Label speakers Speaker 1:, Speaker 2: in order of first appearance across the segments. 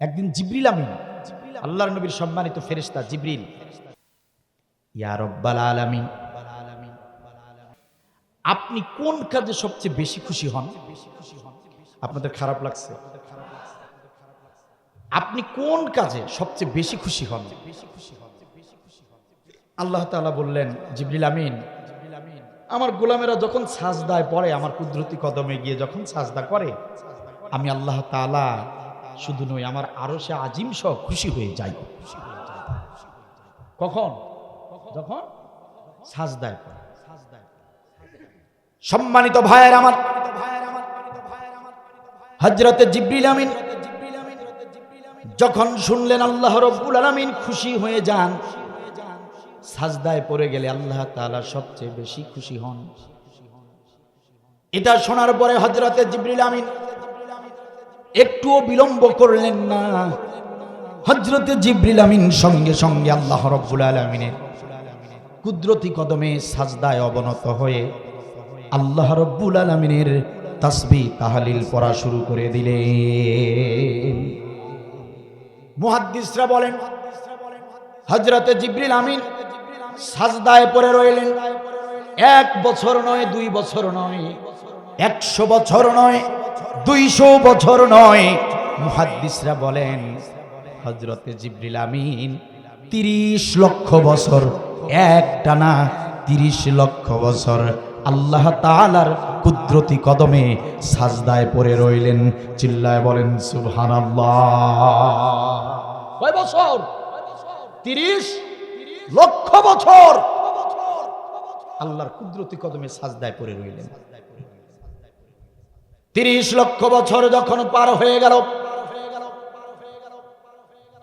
Speaker 1: একদিন জিবরিল আমিন, আল্লাহর নবীর সম্মানিত ফেরেশতা জিবরিল, ইয়া রব্বাল আলামিন, আপনি কোন কাজে সবচেয়ে বেশি খুশি হন? আপনাদের খারাপ লাগছে? আপনি কোন কাজে সবচেয়ে বেশি খুশি হন? আল্লাহ তাআলা বললেন, জিবরিল আমিন, আমার গোলামেরা যখন সাজদায় পড়ে, আমার কুদরতি কদমে গিয়ে যখন সাজদা করে, আমি আল্লাহ তাআলা শুধু নই, আমার আরশে আজিম সহ খুশি হয়ে যাই। কখন? যখন সাজদায় পড়ে। সম্মানিত ভাইয়ের আমার, হযরতে জিবরিল আমিন যখন শুনলেন আল্লাহ রাব্বুল আলামিন খুশি হয়ে যান, সাজদায় পড়ে গেলে আল্লাহ তাআলা সবচেয়ে বেশি খুশি হন। এটা শোনার পরে হযরতে জিবরিল আমিন একটুও বিলম্ব করলেন না। হযরতে জিবরিল আমিন সঙ্গে সঙ্গে আল্লাহ রাব্বুল আলামিনের কুদরতি কদমে সাজদায় অবনত হয়ে আল্লাহ রাব্বুল আলামিনের তাসবিহ তাহলিল পড়া শুরু করে দিলেন। মুহাদ্দিসরা বলেন, হযরতে জিবরিল আমিন সাজদায় পড়ে রইলেন। 1 বছর নয়, 2 বছর নয়, 100 বছর নয়, 200 বছর নয়। মুহাদ্দিসরা বলেন হযরতে জিবরিল আমিন 30 লক্ষ বছর একটানা 30 লক্ষ বছর আল্লাহ তাআলার কুদরতি কদমে সাজদায় পড়ে রইলেন। চিল্লায় বলেন সুবহানাল্লাহ। কয় বছর? 30 লক্ষ বছর আল্লাহর কুদরতি কদমে সাজদায় পড়ে রইলেন। 30 লক্ষ বছর যখন পার হয়ে গেল,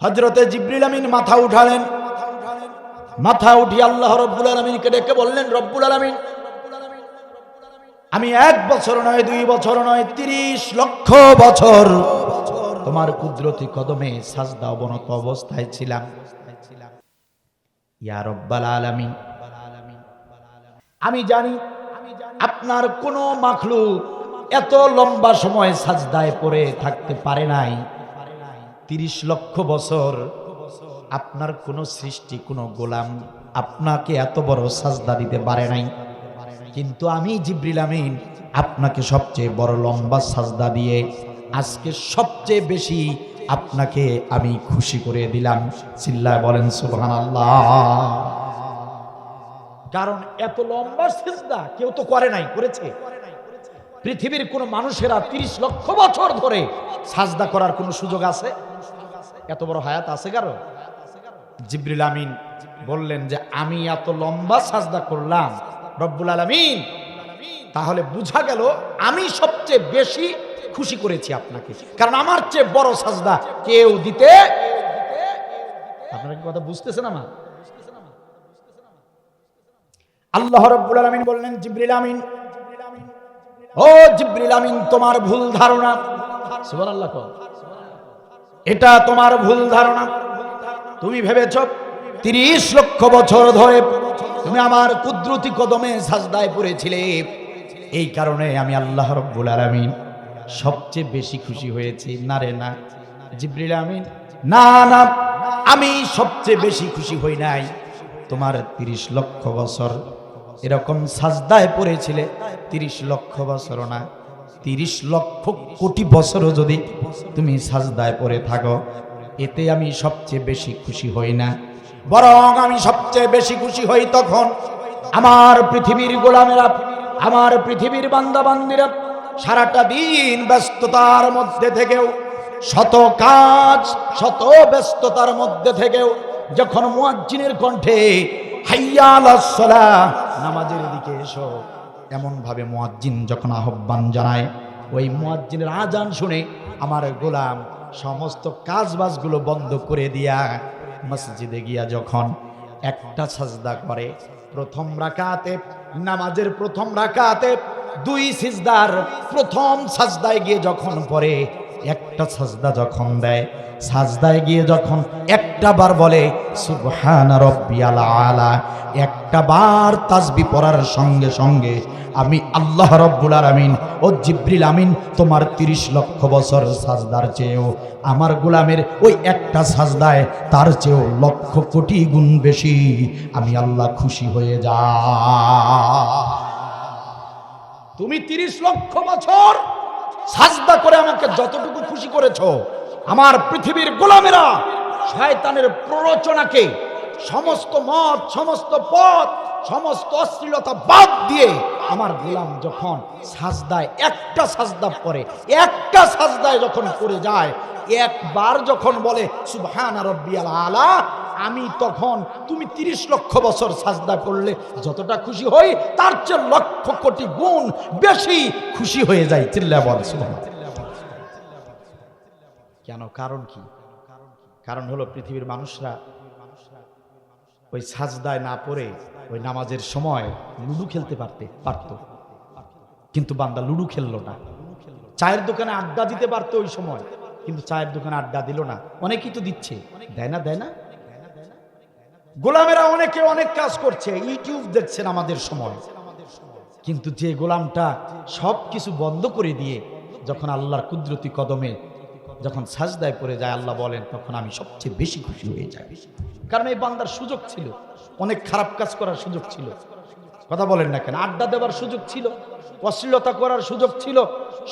Speaker 1: হযরতে জিবরিল আমিন মাথা উঠালেন। মাথা উঠিয়ে আল্লাহ রাব্বুল আলামিনকে ডেকে বললেন, রব্বুল আলামিন, আমি 1 বছর নয়, 2 বছর নয়, 30 লক্ষ বছর তোমার কুদরতি কদমে সাজদা অবনত অবস্থায় ছিলাম। ইয়া রব্বাল আলামিন, আমি জানি আপনার কোনো মাখলুক এত লম্বা সময় সাজদায় পড়ে থাকতে পারে নাই। 30 লক্ষ বছর আপনার কোন সৃষ্টি, কোন গোলাম আপনাকে এত বড় সাজদা দিতে পারে নাই। কিন্তু আমি জিবরিল আমিন আপনাকে সবচেয়ে বড় লম্বা সাজদা দিয়ে আজকে সবচেয়ে বেশি আপনাকে আমি খুশি করে দিলাম। চিল্লায় বলেন সুবহানাল্লাহ। কারণ এত লম্বা সিজদা কেউ তো করে নাই, করেছে? পৃথিবীর কোন মানুষেরা 30 লক্ষ বছর ধরে সাজদা করার কোন সুযোগ আছে? এত বড় হায়াত আছে কারো? জিবরিল আমিন বললেন যে আমি এত লম্বা সাজদা করলাম রব্বুল আলামিন, তাহলে বোঝা গেল আমি সবচেয়ে বেশি খুশি করেছি আপনাকে, কারণ আমার চেয়ে বড় সাজদা কেউ দিতে। আপনারা কি কথা বুঝতেছেন আমার? আল্লাহ রাব্বুল আলামিন বললেন, জিবরিল আমিন, ও জিবরিল আমিন, তোমার ভুল ধারণা। সুবহানাল্লাহ। এটা তোমার ভুল ধারণা। তুমি ভেবেছ 30 লক্ষ বছর ধরে তুমি আমার কুদরতি কদমে সাজদায় পড়েছিলে, এই কারণে আমি আল্লাহ রাব্বুল আলামিন সবচেয়ে বেশি খুশি হয়েছি। না রে না জিবরিল আমিন, না না, আমি সবচেয়ে বেশি খুশি হই নাই। তোমার 30 লক্ষ বছর এরকম সাজদায় পড়েছিলে, 30 লক্ষ বছর না, 30 লক্ষ কোটি বছরও যদি তুমি সাজদায় পড়ে থাকো, এতে আমি সবচেয়ে বেশি খুশি হই না। বরং আমি সবচেয়ে বেশি খুশি হই তখন আমার পৃথিবীর গোলামেরা, আমার পৃথিবীর বান্দা বান্দিরা সারাটা দিন ব্যস্ততার মধ্যে থেকেও, শত কাজ, শত ব্যস্ততার মধ্যে থেকেও যখন মুয়াজ্জিনের কণ্ঠে হাইয়া আলাস সালাহ, নামাজের দিকে এসো, এমন ভাবে মুয়াজ্জিন যখন আহ্বান জানায়, ওই মুয়াজ্জিনের আজান শুনে আমার গোলাম সমস্ত কাজবাজগুলো বন্ধ করে দিয়া মসজিদে গিয়া যখন একটা সাজদা করে, প্রথম রাকাতে, নামাজের প্রথম রাকাতে 2 সিজদার প্রথম সাজদায় গিয়ে যখন পড়ে, একটা সাজদা যখন দেয়, সাজদায় গিয়ে যখন একটা বার বলে সুবহানা রাব্বিয়াল আলা, একটা বার তাসবিহ পড়ার সঙ্গে সঙ্গে আমি আল্লাহ রাব্বুল আলামিন ও জিবরিল আমিন তোমার 30 লক্ষ বছর সাজদার চেয়েও আমার গোলামের ওই একটা সাজদায় তার চেয়েও লক্ষ কোটি গুণ বেশি আমি আল্লাহ খুশি হয়ে যাই। তুমি 30 লক্ষ বছর সাজদা করে আমাকে যতটুকু খুশি করেছো, আমার পৃথিবীর গোলামেরা শয়তানের প্ররোচনাকে, সমস্ত মত, সমস্ত পথ, সমস্ত অশ্লীলতা বাদ দিয়ে আমার গোলাম যখন সাজদায় একটা সাজদা পড়ে, একটা সাজদায় যখন পড়ে যায়, একবার যখন বলে সুবহানা রাব্বিয়াল আলা, আমি তখন তুমি 30 লক্ষ বছর সাজদা করলে যতটা খুশি হই তার চেয়ে লক্ষ কোটি গুণ বেশি খুশি হয়ে যায়। চিল্লা বল সুবহানাল্লাহ। কেন? কারণ কি? কারণ হলো পৃথিবীর মানুষরা ওই সাজদায় না পড়ে ওই নামাজের সময় লুডু খেলতে পারত, কিন্তু বান্দা লুডু খেললো না। চায়ের দোকানে আড্ডা দিতে পারতো ওই সময়, কিন্তু চায়ের দোকানে আড্ডা দিল না। অনেকেই তো দিচ্ছে, দেয় না। গোলামেরা অনেকে অনেক কাজ করছে, ইউটিউব দেখছেন আমাদের সময়, কিন্তু যে গোলামটা সব কিছু বন্ধ করে দিয়ে যখন আল্লাহর কুদরতি কদমে যখন সাজদায় পড়ে যায়, আল্লাহ বলেন তখন আমি সবচেয়ে বেশি খুশি হয়ে যাই। কারণ এই বান্দার সুযোগ ছিল, অনেক খারাপ কাজ করার সুযোগ ছিল, কথা বলেন না কেন, আড্ডা দেওয়ার সুযোগ ছিল, অশ্লীলতা করার সুযোগ ছিল,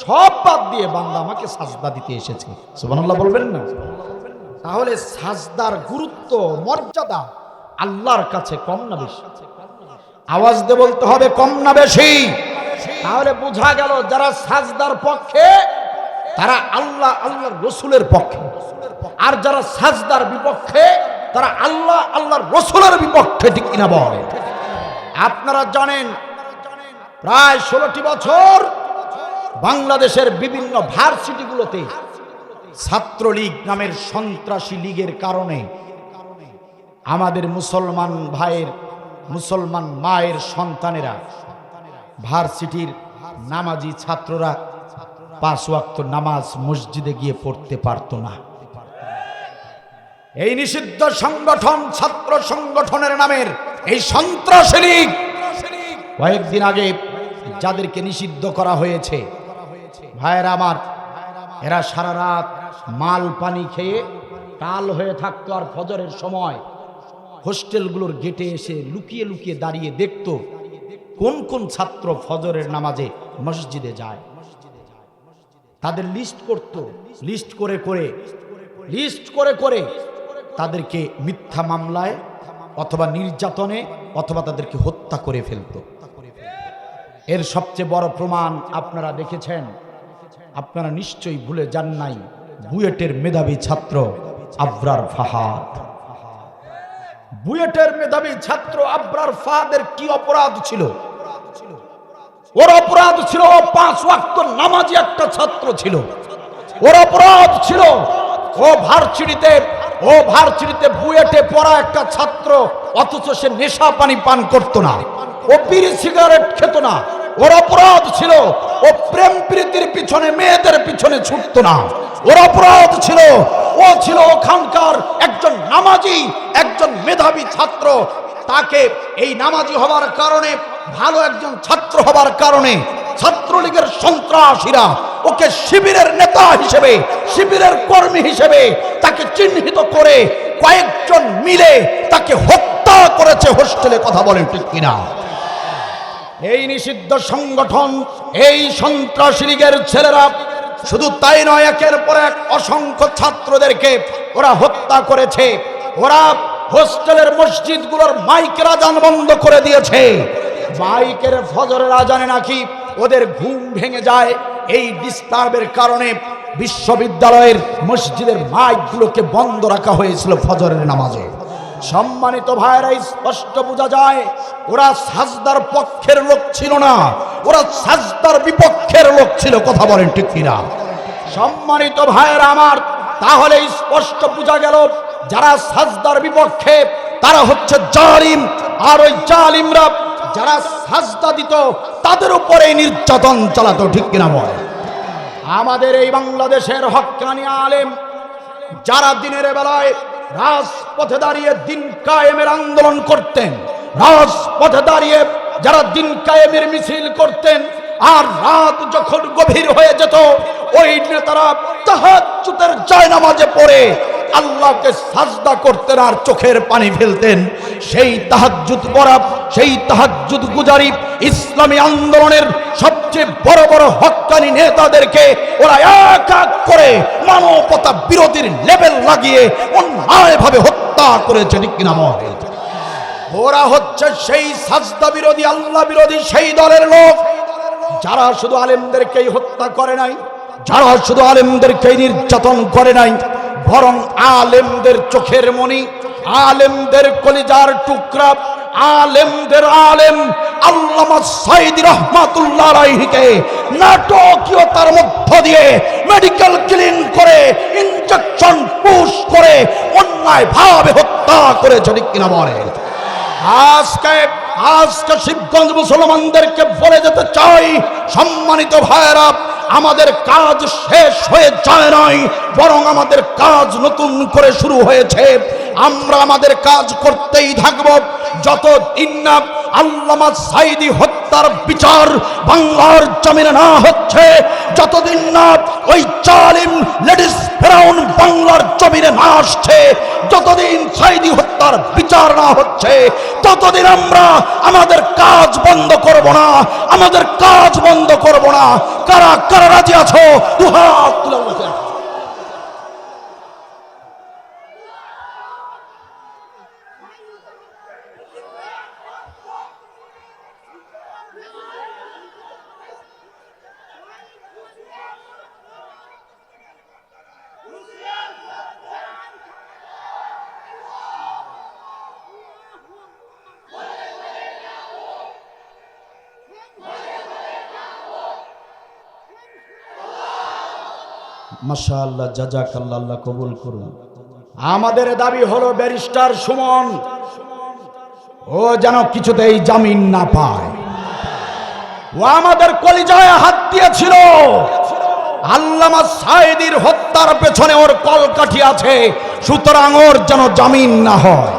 Speaker 1: সব বাদ দিয়ে বান্দা আমাকে সাজদা দিতে এসেছে। সুবহানাল্লাহ বলবেন না? তাহলে সাজদার গুরুত্ব, মর্যাদা আল্লাহর কাছে কম না বেশি? আওয়াজ দিয়ে বলতে হবে কম না বেশি? তাহলে বোঝা গেল যারা সাজদার পক্ষে তারা আল্লাহর রসুলের পক্ষে, আর যারা সাজদার বিপক্ষে তারা আল্লাহর রসুলের বিপক্ষে। ঠিক কিনা বলে? আপনারা জানেন প্রায় 16টি বছর বাংলাদেশের বিভিন্ন ভার্সিটিগুলোতে ছাত্রলীগ নামের সন্ত্রাসী লীগের কারণে আমাদের মুসলমান ভাইয়ের, মুসলমান মায়ের সন্তানেরা, ভার্সিটির নামাজি ছাত্ররা 5 ওয়াক্ত নামাজ মসজিদে গিয়ে পড়তে পারত না। এই নিষিদ্ধ সংগঠন, ছাত্র সংগঠনের নামের এই সন্ত্রাসী লীগ কয়েকদিন আগে যাদেরকে নিষিদ্ধ করা হয়েছে, ভাইয়েরা আমার, এরা সারা রাত মাল পানি খেয়ে কাল হয়ে থাকতো, আর ফজরের সময় হোস্টেলগুলোর গেটে এসে লুকিয়ে লুকিয়ে দাঁড়িয়ে দেখত কোন কোন ছাত্র ফজরের নামাজে মসজিদে যায়। তাদের লিস্ট করত, লিস্ট করে করে তাদেরকে মিথ্যা মামলায় অথবা নির্যাতনে অথবা তাদেরকে হত্যা করে ফেলত। এর সবচেয়ে বড় প্রমাণ আপনারা দেখেছেন, আপনারা নিশ্চয়ই ভুলে যান নাই, বুয়েটের মেধাবী ছাত্র আবরার ফাহাদ। বুয়েটের মেধাবী ছাত্র আবরার ফাহাদের কি অপরাধ ছিল? ওর অপরাধ ছিল ও 5 ওয়াক্ত নামাজি একটা ছাত্র ছিল। ওর অপরাধ ছিল ও ভার্সিটিতে বুয়েটে পড়া একটা ছাত্র, অথচ সে নেশা পানি পান করতো না, ও বিড়ি সিগারেট খেত না। ওর অপরাধ ছিল ও প্রেম প্রীতির পিছনে, মেয়েদের পিছনে ছুটতো না। ওর অপরাধ ছিল ও ছিল ওখানকার একজন নামাজি, একজন মেধাবী ছাত্র। তাকে এই নামাজি হওয়ার কারণে, ভালো একজন ছাত্র হবার কারণে ছাত্রলীগের সন্ত্রাসীরা ওকে শিবিরের নেতা হিসেবে, শিবিরের কর্মী হিসেবে তাকে চিহ্নিত করে কয়েকজন মিলে তাকে হত্যা করেছে হোস্টেলে। কথা বলেন ঠিক কিনা? এই নিষিদ্ধ সংগঠন, এই সন্ত্রাসী লীগের ছেলেরা শুধু তাই নয়, একের পর এক অসংখ্য ছাত্রদেরকে ওরা হত্যা করেছে। ওরা হোস্টেলের মসজিদগুলোর মাইকের আজান বন্ধ করে দিয়েছে। মাইকের ফজরের আজানে নাকি ওদের ঘুম ভেঙে যায়। এই ডিস্টার্বের কারণে বিশ্ববিদ্যালয়ের মসজিদের মাইকগুলোকে বন্ধ রাখা হয়েছিল ফজরের নামাজে। সম্মানিত ভাইয়েরা, স্পষ্ট বোঝা যায় ওরা সাজদার পক্ষের লোক ছিল না, ওরা সাজদার বিপক্ষের লোক ছিল। কথা বলেন ঠিক কিনা? সম্মানিত ভাইয়েরা আমার, তাহলে স্পষ্ট বোঝা গেল যারা সাজদার বিপক্ষে তারা হচ্ছে জালিম, আর ওই জালিমরা যারা সাজদা দিত তাদের উপরে নির্যাতন চালাতো। ঠিক কিনা বল? আমাদের এই বাংলাদেশের হক্কানি আলেম যারা দিনের বেলায় রাজপথে দাঁড়িয়ে দিন কায়েমের আন্দোলন করতেন, রাজপথে দাঁড়িয়ে যারা দিন কায়েমের মিছিল করতেন, আর রাত যখন গভীর হয়ে যেত ওই নেতারা তাহাজ্জুদের জায়নামাজে পড়ে আল্লাহকে সাজদা করতেন আর চোখের পানি ফেলতেন। সেই তাহাজ্জুদ পড়া, সেই তাহাজ্জুদ গুজারি ইসলামী আন্দোলনের সবচেয়ে বড় বড় হক্কানি নেতাদেরকে ওরা এক এক করে মানবতা বিরোধীর লেবেল লাগিয়ে অন্যায়ভাবে হত্যা করেছে, ঠিক কিনা বলেন? ওরা হচ্ছে সেই সাজদা বিরোধী, আল্লাহ বিরোধী সেই দলের লোক যারা শুধু আলেমদেরকেই হত্যা করে নাই, যারা শুধু আলেমদেরকেই নির্যাতন করে নাই, বরং আলেমদের চোখের মণি, আলেমদের কলিজার টুকরা, আলেমদের আলেম আল্লামা সাঈদী রাহমাতুল্লাহ আলাইহিকে নাটকীয়তার মধ্য দিয়ে মেডিকেল ক্লিন করে ইনজেকশন পুশ করে অন্যায়ভাবে হত্যা করেছে, ঠিক কিনা বলেন? আজকে শিবগঞ্জ মুসলমানদেরকে বলে যেতে চাই, সম্মানিত ভাইয়েরা, আমাদের কাজ শেষ হয়ে যায় নাই, বরং আমাদের কাজ নতুন করে শুরু হয়েছে। আমরা আমাদের কাজ করতেই থাকব যতদিন না আল্লামা সাঈদী হত্যার বিচার বাংলার জমিনে না হচ্ছে, যতদিন না ওই জালিম লেডিস ফেরাউন বাংলার জমিনে না আসছে, যতদিন সাঈদী হত্যার বিচার না হচ্ছে, ততদিন আমরা আমাদের কাজ বন্ধ করব না, আমাদের কাজ বন্ধ করব না। কারা কারা রাজি আছো? দুহাত তুলে বলতে। মাশাআল্লাহ, জাযাকাল্লাহ, আল্লাহ কবুল করুন। আমাদের দাবি হলো ব্যারিস্টার সুমন ও যেন কিছুতেই জামিন না পায়। ও আমাদের কলিজায় হাত দিয়েছিল, আল্লামা সাঈদীর হত্যার পেছনে ওর কলকাঠি আছে, সুতরাং ওর যেন জামিন না হয়।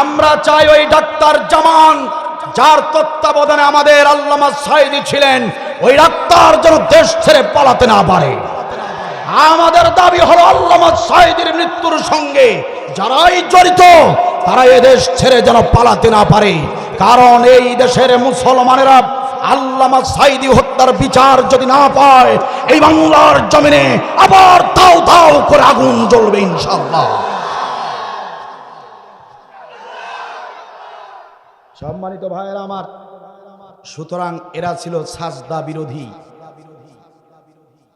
Speaker 1: আমরা চাই ওই ডাক্তার জামান যার তত্ত্বাবধানে আমাদের আল্লামা সাঈদী ছিলেন, ওই ডাক্তার যেন দেশ ছেড়ে পালাতে না পারে। আমাদের দাবি হলো আল্লামা সাঈদীর মৃত্যুর সঙ্গে যারাই জড়িত তারা এদেশ ছেড়ে যেন পালাতে না পারে, কারণ এই দেশের মুসলমানেরা আল্লামা সাঈদী হত্যার বিচার যদি না পায় এই বাংলার জমিনে আবার দাও দাও করে আগুন জ্বলবে ইনশাআল্লাহ। সম্মানিত ভাইয়েরা আমার, সুতরাং এরা ছিল সাজদা বিরোধী,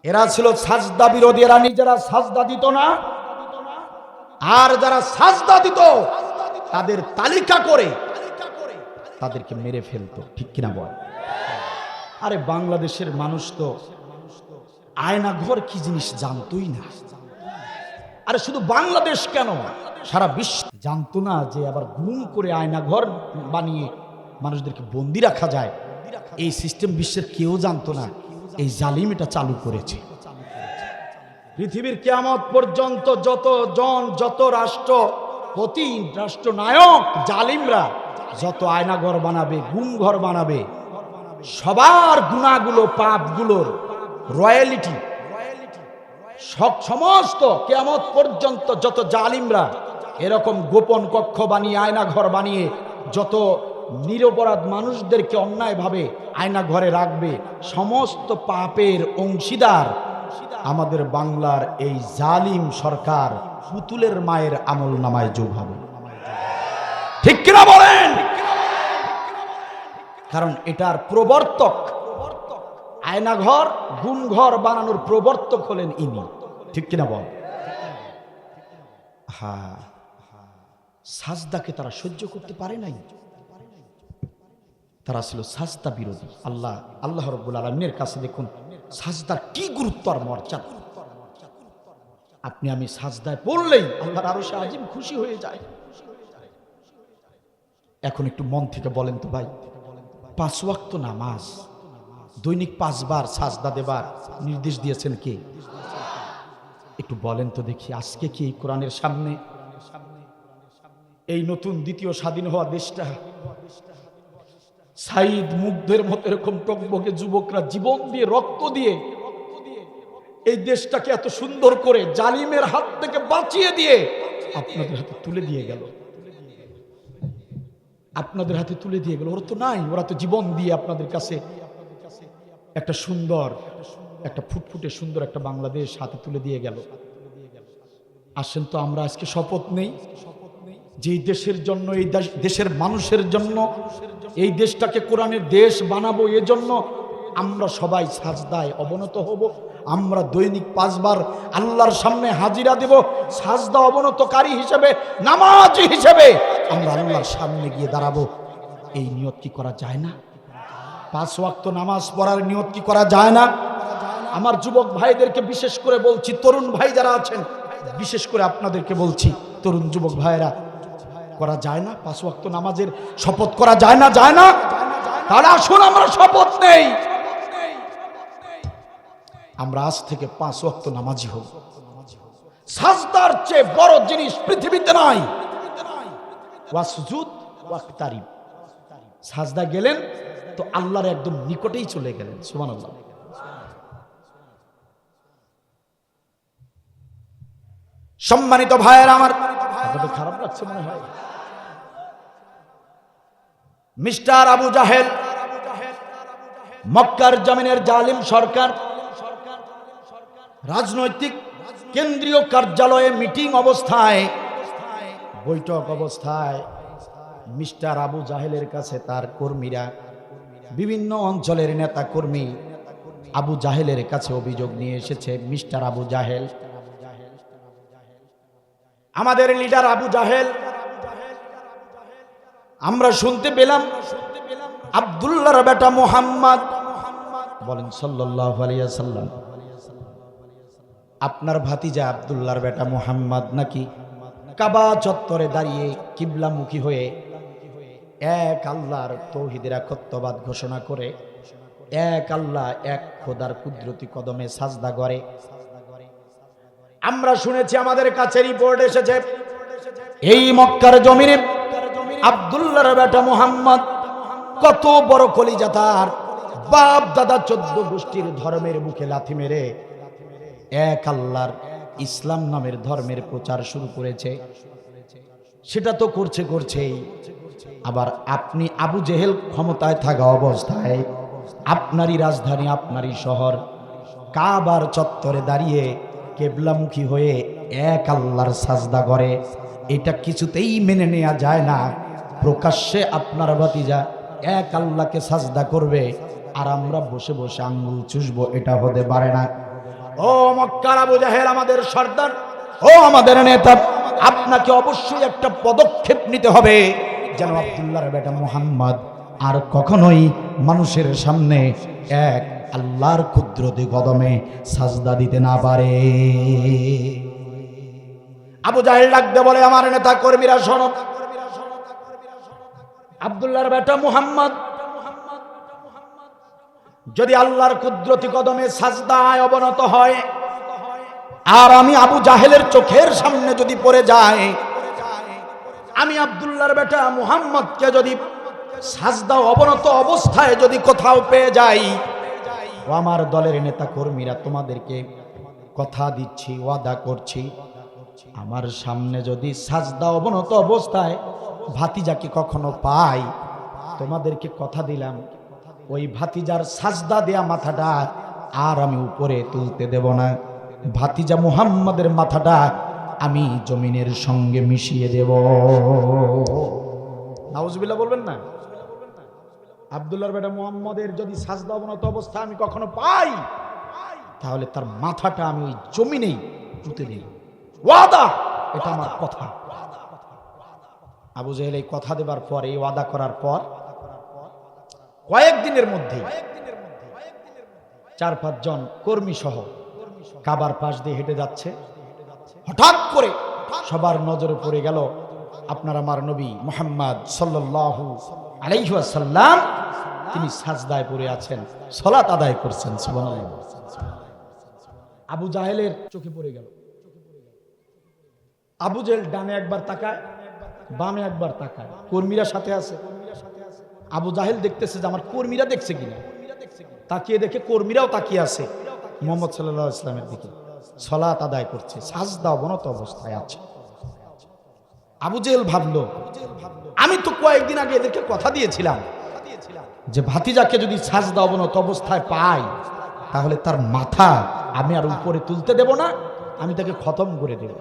Speaker 1: এরা ছিল সাজদা বিরোধী। এরা নিজেরা সাজদা দিত না, আর যারা সাজদা দিত তাদের তালিকা করে তাদেরকে মেরে ফেলতো, ঠিক কিনা বল? আরে বাংলাদেশের মানুষ তো আয়নাঘর কি জিনিস জানতোই না। আরে শুধু বাংলাদেশ কেন, সারা বিশ্ব জানতো না যে আবার গুম করে আয়নাঘর বানিয়ে মানুষদেরকে বন্দি রাখা যায়। এই সিস্টেম বিশ্বের কেউ জানতো না, এই জালিম এটা চালু করেছে। পৃথিবীর কিয়ামত পর্যন্ত যত জন, যত রাষ্ট্রপতি, রাষ্ট্রনায়ক, জালিমরা যত আয়নাঘর বানাবে, গুম ঘর বানাবে, সবার গুনাহগুলো, পাপগুলোর রয়্যালিটি সমস্ত কিয়ামত পর্যন্ত যত জালিমরা এরকম গোপন কক্ষ বানিয়ে, আয়নাঘর বানিয়ে যত নিরপরাধ মানুষদেরকে অন্যায়ভাবে আয়না ঘরে রাখবে, সমস্ত পাপের অংশীদার আমাদের বাংলার এই জালিম সরকার পুতুলের মায়ের আমল নামায় যোগ হবে, ঠিক কিনা বলেন? কারণ এটার প্রবর্তক, আয়নাঘর গুমঘর বানানোর প্রবর্তক হলেন ইনি, ঠিক কিনা বল? হ্যাঁ, সাজদাকে তারা সহ্য করতে পারে নাই, তারা ছিল সাজদা বিরোধী। আল্লাহ রাব্বুল আলামিনের কাছে দেখুন সাজদার কি গুরুত্ব আর মর্যাদা। আপনি আমি সাজদায় পড়লেই আল্লাহর আরশে আজিম খুশি হয়ে যায়। এখন একটু মন থেকে বলেন তো ভাই, 5 ওয়াক্ত নামাজ দৈনিক 5 বার সাজদা দেবার নির্দেশ দিয়েছেন কে? একটু বলেন তো দেখি, আজকে কি এই কোরআনের সামনে এই নতুন দ্বিতীয় স্বাধীন হওয়া দেশটা সাইদ মুগ্ধের মতো এরকম টকবকে যুবকরা জীবন দিয়ে রক্ত দিয়ে এই দেশটাকে এত সুন্দর করে জালিমের হাত থেকে বাঁচিয়ে দিয়ে আপনাদের হাতে তুলে দিয়ে গেল, আপনাদের হাতে তুলে দিয়ে গেল। ওরা তো নাই, ওরা তো জীবন দিয়ে আপনাদের কাছে একটা সুন্দর, একটা ফুটফুটে সুন্দর একটা বাংলাদেশ হাতে তুলে দিয়ে গেল। আসেন তো আমরা আজকে শপথ নেই যে এই দেশের জন্য, এই দেশের মানুষের জন্য, এই দেশটাকে কোরআনের দেশ বানাবো। এজন্য আমরা সবাই সাজদায় অবনত হব। আমরা দৈনিক 5 বার আল্লাহর সামনে হাজিরা দেব সাজদা অবনতকারী হিসেবে, নামাজি হিসেবে আমরা আল্লাহর সামনে গিয়ে দাঁড়াবো। এই নিয়ত কি করা যায় না? 5 ওয়াক্ত নামাজ পড়ার নিয়ত কি করা যায় না? আমার যুবক ভাইদেরকে বিশেষ করে বলছি, তরুণ ভাই যারা আছেন বিশেষ করে আপনাদেরকে বলছি, তরুণ যুবক ভাইরা, করা যায় না? 5 ওয়াক্ত নামাজের শপথ করা যায় না? যায় না? তাহলে আসুন আমরা শপথ নেই, আমরা আজ থেকে 5 ওয়াক্ত নামাজি হব। সাজদার চেয়ে বড় জিনিস পৃথিবীতে নাই। ওয়াসজুদ ওয়াক্তারিব, সাজদা গেলেন তো আল্লাহর একদম নিকটেই চলে গেলেন। সুবহানাল্লাহ। সম্মানিত ভাইয়েরা আমার, আপনাদের খারাপ লাগছে মনে হয়? মিস্টার আবু জাহেল, মক্কার জমিনের জালিম সরকার রাজনৈতিক কেন্দ্রীয় কার্যালয়ে মিটিং অবস্থায়, বৈঠক অবস্থায় মিস্টার আবু জাহেলের কাছে তার কর্মীরা, বিভিন্ন অঞ্চলের নেতা কর্মী আবু জাহেলের কাছে অভিযোগ নিয়ে এসেছে। মিস্টার আবু জাহেল, আমাদের লিডার আবু জাহেল, আমরা শুনতে পেলাম আব্দুল্লাহর বেটা মুহাম্মদ, বলেন সাল্লাল্লাহু আলাইহি ওয়াসাল্লাম, আপনার ভাতিজা আব্দুল্লাহর বেটা মুহাম্মদ নাকি কাবা চত্বরে দাঁড়িয়ে কিবলামুখী হয়ে এক আল্লাহর তৌহিদের একত্ববাদ ঘোষণা করে এক আল্লাহ, এক খোদার কুদরতি কদমে সাজদা করে। আমরা শুনেছি, আমাদের কাছে রিপোর্ট এসেছে, এই মক্কার জমিনে আব্দুল্লাহর বেটা মুহাম্মদ কত বড় কলিজা তার, বাপ দাদা 14 গোষ্ঠীর ধর্মের বুকে লাথি মেরে এক আল্লাহর ইসলাম নামের ধর্মের প্রচার শুরু করেছে। সেটা তো করছেই। আবার আপনি আবু জেহেল ক্ষমতায় থাকা অবস্থায় আপনারই রাজধানী, আপনারই শহর কাবার চত্বরে দাঁড়িয়ে কেবলামুখী হয়ে এক আল্লাহর সাজদা করে। এটা কিছুতেই মেনে নেওয়া যায় না। প্রকাশ্যে আপনার ভাতিজা এক আল্লাহকে সাজদা করবে আর আমরা বসে বসে আঙ্গুল চুষবো, এটা হতে পারে না। ও মক্কার আবু জাহেল, আমাদের সর্দার, ও আমাদের নেতা, আপনাকে অবশ্যই একটা পদক্ষেপ নিতে হবে যেন আব্দুল্লাহর বেটা মুহাম্মদ আর কখনোই মানুষের সামনে এক আল্লাহর কুদরতি কদমে সাজদা দিতে না পারে। আবু জাহেল ডাকতে বলে, আমার নেতা কর্মীরা শোনো, আব্দুল্লাহর বেটা মুহাম্মদ যদি আল্লাহর কুদরতি কদমে সাজদায় অবনত হয় আর আমি আবু জাহেলের চোখের সামনে যদি পড়ে যায়, আমি আব্দুল্লাহর বেটা মুহাম্মদকে যদি সাজদা অবনত অবস্থায় যদি কোথাও পেয়ে যাই, ও আমার দলের নেতা কর্মীরা তোমাদেরকে কথা দিচ্ছি, ওয়াদা করছি, আমার সামনে যদি সাজদা অবনত অবস্থায় ভাতিজাকে কখনো পাই, তোমাদেরকে কথা দিলাম ওই ভাতিজার সাজদা দেয়া মাথাটা আর আমি উপরে তুলতে দেব না। ভাতিজা মুহাম্মদের মাথাটা আমি জমিনের সঙ্গে মিশিয়ে দেব। নাউজুবিল্লাহ বলবেন না? আব্দুল্লাহর বেটা মুহাম্মদের যদি সাজদা অবনত অবস্থা আমি কখনো পাই, তাহলে তার মাথাটা আমি ওই জমিনেই পুঁতে দিই। ওয়াদা, এটা আমার কথা। আবু জাহেল এই কথা দেবার পর, এই ওয়াদা করার পর কয়েকদিনের মধ্যেই 4-5 জন কর্মী সহ কাবার পাশ দিয়ে হেঁটে যাচ্ছে। হঠাৎ করে সবার নজরে পড়ে গেল আপনার আমার নবী মুহাম্মদ সাল্লাল্লাহু আলাইহি ওয়াসাল্লাম তিনি সাজদায় পড়ে আছেন, সালাত আদায় করছেন। সুবহানাল্লাহ। আবু জাহেলের চোখে পড়ে গেল। আবু জাহেল ডানে একবার তাকায়, বামে একবার তাকায়, কর্মীরা সাথে আছে। আবু জাহেল দেখতেছে যে আমার কর্মীরা দেখছে কিনা, তাকিয়ে দেখে কর্মীরাও তাকিয়ে আছে মুহাম্মদ সাল্লাল্লাহু আলাইহি ওয়াসাল্লামের দিকে, সালাত আদায় করছে, সাজদা অবনত অবস্থায় আছে। আবু জাহেল ভাবলো, আমি তো কয়েকদিন আগে এদেরকে কথা দিয়েছিলাম যে ভাতিজাকে যদি সাজদা অবনত অবস্থায় পাই তাহলে তার মাথা আমি আর উপরে তুলতে দেব না, আমি তাকে খতম করে দেব।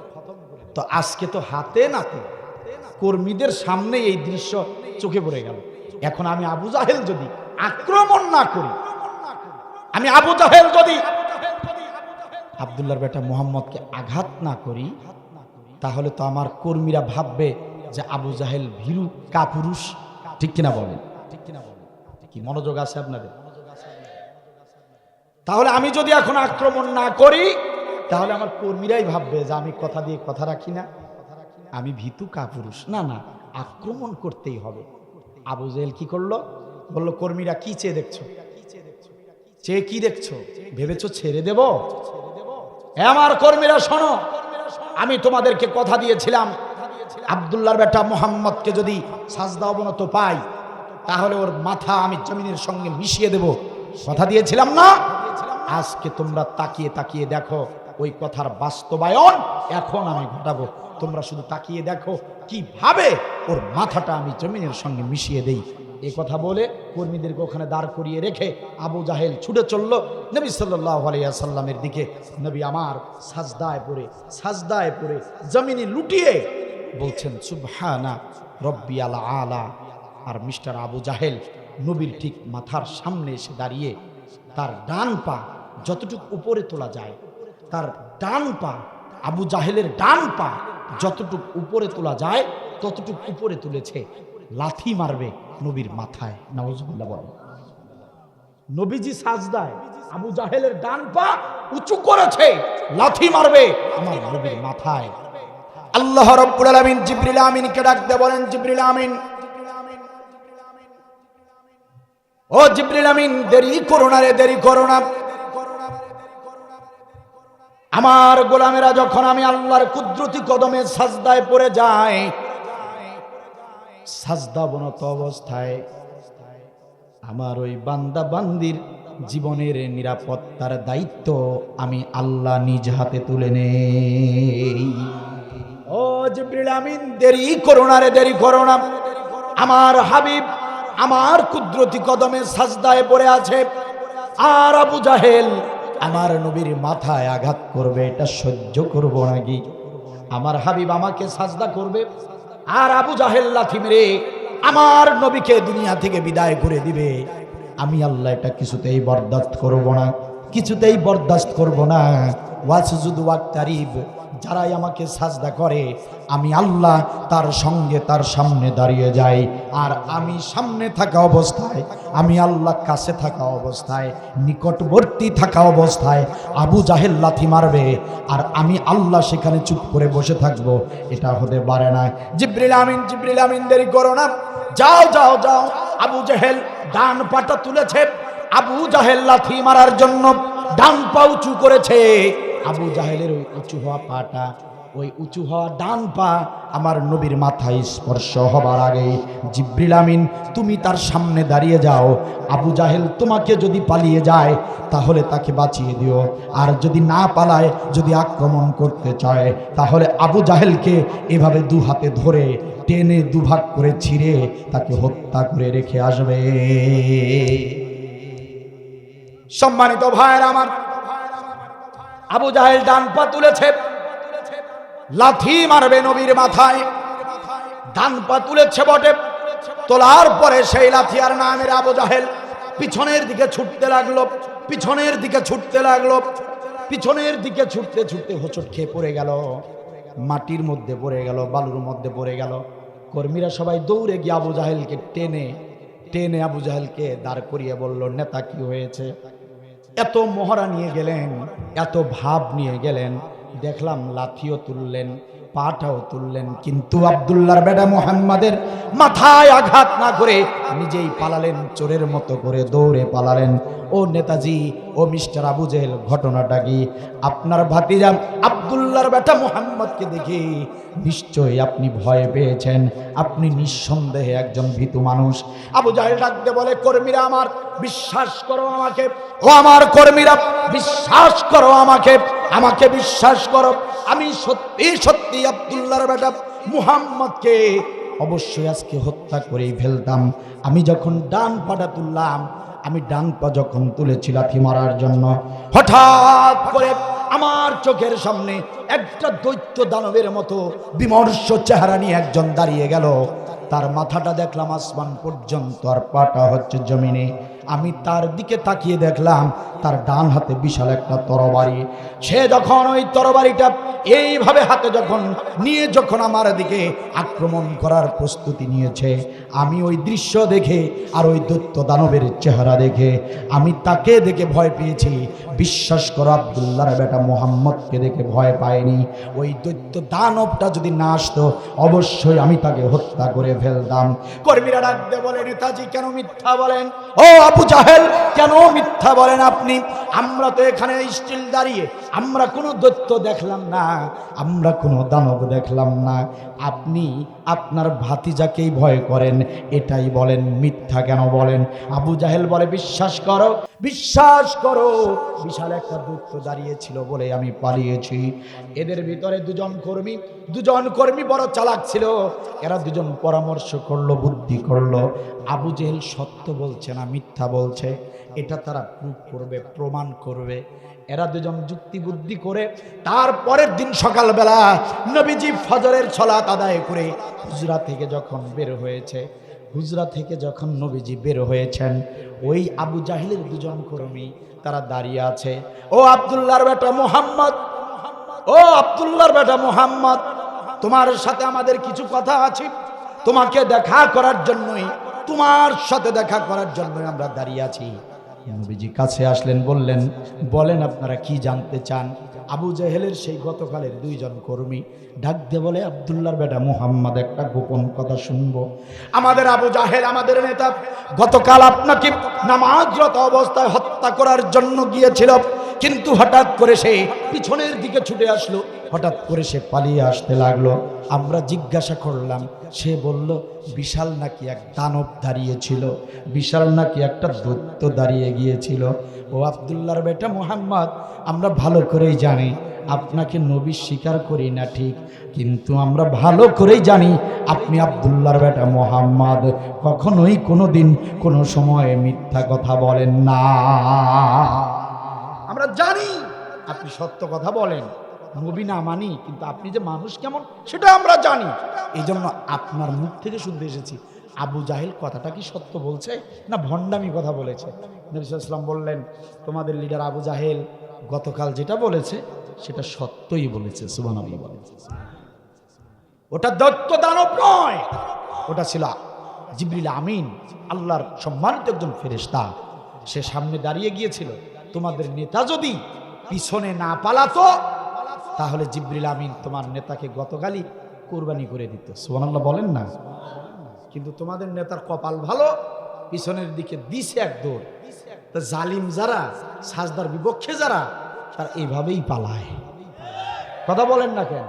Speaker 1: তো আজকে তো হাতে নাতে কর্মীদের সামনে এই দৃশ্য চোখে পড়ে গেল। এখন আমি আবু জাহেল যদি আক্রমণ না করি, আমি আবু জাহেল যদি আব্দুল্লাহর বেটা মুহাম্মদকে আঘাত না করি, তাহলে তো আমার কর্মীরা ভাববে যে আবু জাহেল ভীরু কাপুরুষ। ঠিক কিনা বলেন? কি মনোযোগ আছে আপনাদের? তাহলে আমি যদি এখন আক্রমণ না করি তাহলে আমার কর্মীরাই ভাববে যে আমি কথা দিয়ে কথা রাখি না, আমি ভীতু কাপুরুষ। না না, আক্রমণ করতেই হবে। আবু জাহেল কি করলো? বললো, কর্মীরা কি চেয়ে দেখছো? চেয়ে কি দেখছো? ভেবেছো ছেড়ে দেব? আমার কর্মীরা শোনো, আমি তোমাদেরকে কথা দিয়েছিলাম আব্দুল্লাহর বেটা মুহাম্মদকে যদি সাজদা অবনত পাই তাহলে ওর মাথা আমি জমিনের সঙ্গে মিশিয়ে দেব। কথা দিয়েছিলাম না? আজকে তোমরা তাকিয়ে তাকিয়ে দেখো ওই কথার বাস্তবায়ন এখন আমি ঘটাবো। তোমরা শুধু তাকিয়ে দেখো কিভাবে ওর মাথাটা আমি জমিনের সঙ্গে মিশিয়ে দেই। এই কথা বলে কর্মীদেরকে ওখানে দাঁড় করিয়ে রেখে আবু জাহেল ছুটে চলল নবী সাল্লাল্লাহু আলাইহি ওয়াসাল্লামের দিকে। নবী আমার সাজদায় পড়ে জমিনে লুটিয়ে বলছেন সুবহানা রব্বিয়াল আলা। আর মিস্টার আবু জাহেল নবীর ঠিক মাথার সামনে এসে দাঁড়িয়ে তার ডান পা যতটুকু উপরে তোলা যায়, তার ডান পা, আবু জাহেলের ডান পা যতটুকু উপরে তোলা যায় ততটুকু উপরে তুলেছে, লাথি মারবে নবীর মাথায়। নাউজুবিল্লাহ বলেন। নবীজি সাজদায়, আবু জাহেলের ডান পা উঁচু করেছে, লাথি মারবে আমার নবীর মাথায়। আল্লাহ রাব্বুল আলামিন জিবরিল আমিনকে ডাকতে বলেন, জিবরিল আমিন, ও জিবরিল আমিন, দেরি করো না রে, দেরি করো না। আমার গোলামেরা যখন আমি আল্লাহর কুদরতি কদমে সাজদায় পড়ে যায়, সাজদা অবনত অবস্থায় আমার ওই বান্দা বান্দির জীবনের নিরাপত্তার দায়িত্ব আমি আল্লাহ নিজ হাতে তুলে নেই। ও জিবরিল আমিন, দেরি করো না রে, দেরি করো না। আমার হাবিব আমার কুদরতি কদমে সাজদায় পড়ে আছে, আর আবু জাহেল আমার নবীর মাথায় আঘাত করবে, এটা সহ্য করব নাকি? আমার হাবিব আমাকে সাজদা করবে আর আবু জাহেল লাথি মেরে আমার নবীকে দুনিয়া থেকে বিদায় করে দিবে। আমি আল্লাহ এটা কিছুতেই বরদাস্ত করব না, কিছুতেই বরদাস্ত করব না। ওয়াসজুদ ওয়াক্তারিব, যারাই আমাকে সাজদা করে আমি আল্লাহ তার সঙ্গে তার সামনে দাঁড়িয়ে যাই, আর আমি সামনে থাকা অবস্থায়, আমি আল্লাহ কাছে থাকা অবস্থায়, নিকটবর্তী থাকা অবস্থায় আবু জাহেল লাথি মারবে আর আমি আল্লাহ সেখানে চুপ করে বসে থাকব, এটা হতে পারে না। জিবরিল আমিন, জিবরিল আমিন, দেরি করো না, যাও যাও যাও। আবু জাহেল ডান পাটা তুলেছে, আবু জাহেল লাথি মারার জন্য ডান পা উঁচু করেছে। আবু জাহেলের ওই উঁচু হওয়া পাটা, ওই উঁচু হওয়া ডান পা আমার নবীর মাথায় স্পর্শ হবার আগে জিবরিল আমিন তুমি তার সামনে দাঁড়িয়ে যাও। আবু জাহেল তোমাকে যদি পালিয়ে যায় তাহলে তাকে বাঁচিয়ে দিও, আর যদি না পালায়, যদি আক্রমণ করতে চায় তাহলে আবু জাহেলকে এভাবে দু হাতে ধরে টেনে দুভাগ করে ছিঁড়ে তাকে হত্যা করে রেখে আসবে। সম্মানিত ভাইয়েরা আমার, আবু জাহেল ডান পা তুলেছে, লাথি মারবে নবীর মাথায়। ডান পা তুলেছে বটে, তোলার পরে সেই লাথি আর না মেরে আবু জাহেল পিছনের দিকে ছুটতে লাগলো, পিছনের দিকে ছুটতে লাগলো, পিছনের দিকে ছুটতে ছুটতে হোঁচট খেয়ে পড়ে গেল, মাটির মধ্যে পড়ে গেল, বালুর মধ্যে পড়ে গেল। কর্মীরা সবাই দৌড়ে গিয়ে আবু জাহেলকে টেনে টেনে আবু জাহেলকে দাঁড় করিয়ে বলল, নেতা কি হয়েছে? এত মহড়া নিয়ে গেলেন, এত ভাব নিয়ে গেলেন, দেখলাম লাথিও তুললেন, পাটাও তুললেন, কিন্তু আব্দুল্লাহর বেটা মুহাম্মাদের মাথায় আঘাত না করে নিজেই পালালেন, চোরের মতো করে দৌড়ে পালালেন। ও নেতাজি, ও মিস্টার আবু জেহেল, ঘটনাটা কি? আপনার ভাতিজা আব্দুল্লাহর বেটা মুহাম্মদকে দেখে নিশ্চয়ই আপনি ভয় পেয়েছেন। আপনি নিঃসন্দেহে একজন ভীতু মানুষ। আবু জাহেল ডাকতে বলে, কর্মীরা আমার, বিশ্বাস করো আমাকে। ও আমার কর্মীরা, বিশ্বাস করো আমাকে, আমাকে বিশ্বাস করো। আমি সত্যি সত্যি আব্দুল্লাহর বেটা মুহাম্মদকে অবশ্যই আজকে হত্যা করেই ফেলতাম। আমি যখন ডান পাটা তুললাম, আমি ডান পা যখন তুলেছি লাথি মারার জন্য, হঠাৎ করে আমার চোখের সামনে একটা দৈত্য দানবের মতো বিমর্ষ চেহারা নিয়ে একজন দাঁড়িয়ে গেল। তার মাথাটা দেখলাম আসমান পর্যন্ত, আর পাটা হচ্ছে জমিনে। আমি তার দিকে তাকিয়ে দেখলাম তার ডান হাতে বিশাল একটা তরবারি। সে যখন ওই তরবারিটা এইভাবে হাতে যখন নিয়ে যখন আমার দিকে আক্রমণ করার প্রস্তুতি নিয়েছে, আমি ওই দৃশ্য দেখে আর ওই দৈত্য দানবের চেহারা দেখে আমি তাকে দেখে ভয় পেয়েছি। বিশ্বাস করো, আব্দুল্লাহর বেটা মুহাম্মদকে দেখে ভয় পাইনি। ওই দৈত্য দানবটা যদি না আসতো, অবশ্যই আমি তাকে হত্যা করে ফেলতাম। কর্মীরা ডাকতে বলে, নেতাজি কেন মিথ্যা বলেন? ও আবু জাহেল, কেন মিথ্যা বলেন আপনি? আমরা তো এখানে স্টিল দাঁড়িয়ে, আমরা কোনো দৈত্য দেখলাম না, আমরা কোনো দানব দেখলাম না। আপনি আপনার ভাতিজাকেই ভয় করেন, এটাই বলেন, মিথ্যা কেন বলেন? আবু জাহেল বলে, বিশ্বাস করো, বিশ্বাস করো, বিশাল একটা দৈত্য দাঁড়িয়েছিল বলে আমি পালিয়েছি। এদের ভিতরে দুজন কর্মী বড় চালাক ছিল। এরা দুজন পরামর্শ করলো, বুদ্ধি করলো, আবু জেহেল সত্য বলছে না মিথ্যা বলছে, এটা তারা প্রুফ করবে, প্রমাণ করবে। এরা দুজন যুক্তি বুদ্ধি করে তারপরের দিন সকালবেলা নবীজি ফজরের সালাত আদায় করে হুজরা থেকে যখন বের হয়েছে, হুজরা থেকে যখন নবীজি বের হয়েছেন, ওই আবু জাহেলের দুজন কর্মী তারা দাঁড়িয়ে আছে। ও আব্দুল্লাহর বেটা মুহাম্মদ, ও আব্দুল্লাহর বেটা মুহাম্মদ, তোমার সাথে আমাদের কিছু কথা আছে। তোমাকে দেখা করার জন্যই, তোমার সাথে দেখা করার জন্যই আমরা দাঁড়িয়ে আছি। নবীজি কাছে আসলেন, বললেন, বলেন আপনারা কি জানতে চান? আবু জাহেলের সেই গতকালের দুইজন কর্মী ডাক দিয়ে বলে, আব্দুল্লাহর বেটা মুহাম্মদ, একটা গোপন কথা শুনবো। আমাদের আবু জাহেল, আমাদের নেতা, গতকাল আপনাকে নামাজরত অবস্থায় হত্যা করার জন্য গিয়েছিল, কিন্তু হঠাৎ করে সে পিছনের দিকে ছুটে আসলো, হঠাৎ করে সে পালিয়ে আসতে লাগলো। আমরা জিজ্ঞাসা করলাম, সে বলল বিশাল নাকি এক দানব দাঁড়িয়েছিল, বিশাল নাকি একটা দৈত্য দাঁড়িয়ে গিয়েছিল। ও আব্দুল্লাহর বেটা মুহাম্মদ, আমরা ভালো করেই জানি আপনাকে নবী স্বীকার করি না ঠিক, কিন্তু আমরা ভালো করেই জানি আপনি আব্দুল্লাহর বেটা মুহাম্মদ কখনোই কোনোদিন কোনো সময়ে মিথ্যা কথা বলেন না। আমরা জানি আপনি সত্য কথা বলেন, নবী না মানি, কিন্তু আপনি যে মানুষ কেমন সেটা আমরা জানি। এই জন্য আপনার মুখ থেকে শুনতে এসেছি, আবু জাহেল কথাটা কি সত্য বলছে না ভণ্ডামি কথা বলেছে? নবী সাল্লাল্লাহু আলাইহি ওয়াসাল্লাম বললেন, তোমাদের লিডার আবু জাহেল গতকাল যেটা বলেছে সেটা সত্যই বলেছে। সুবহানাল্লাহ বলেন। ওটা দৈত্য দানব নয়, ওটা ছিল জিবরিল আমিন, আল্লাহর সম্মানিত একজন ফেরেশতা। সে সামনে দাঁড়িয়ে গিয়েছিল। তোমাদের নেতা যদি পিছনে না পালাতো, তাহলে জিবরিল আমিন তোমার নেতাকে গতকালই কুরবানি করে দিত। সুবহানাল্লাহ বলেন না? কিন্তু তোমাদের নেতার কপাল ভালো, পিছনের দিকে দিছে এক দৌড়। তা জালিম যারা, সাজদার বিপক্ষে যারা, তারা এইভাবেই পালায়। কথা বলেন না কেন?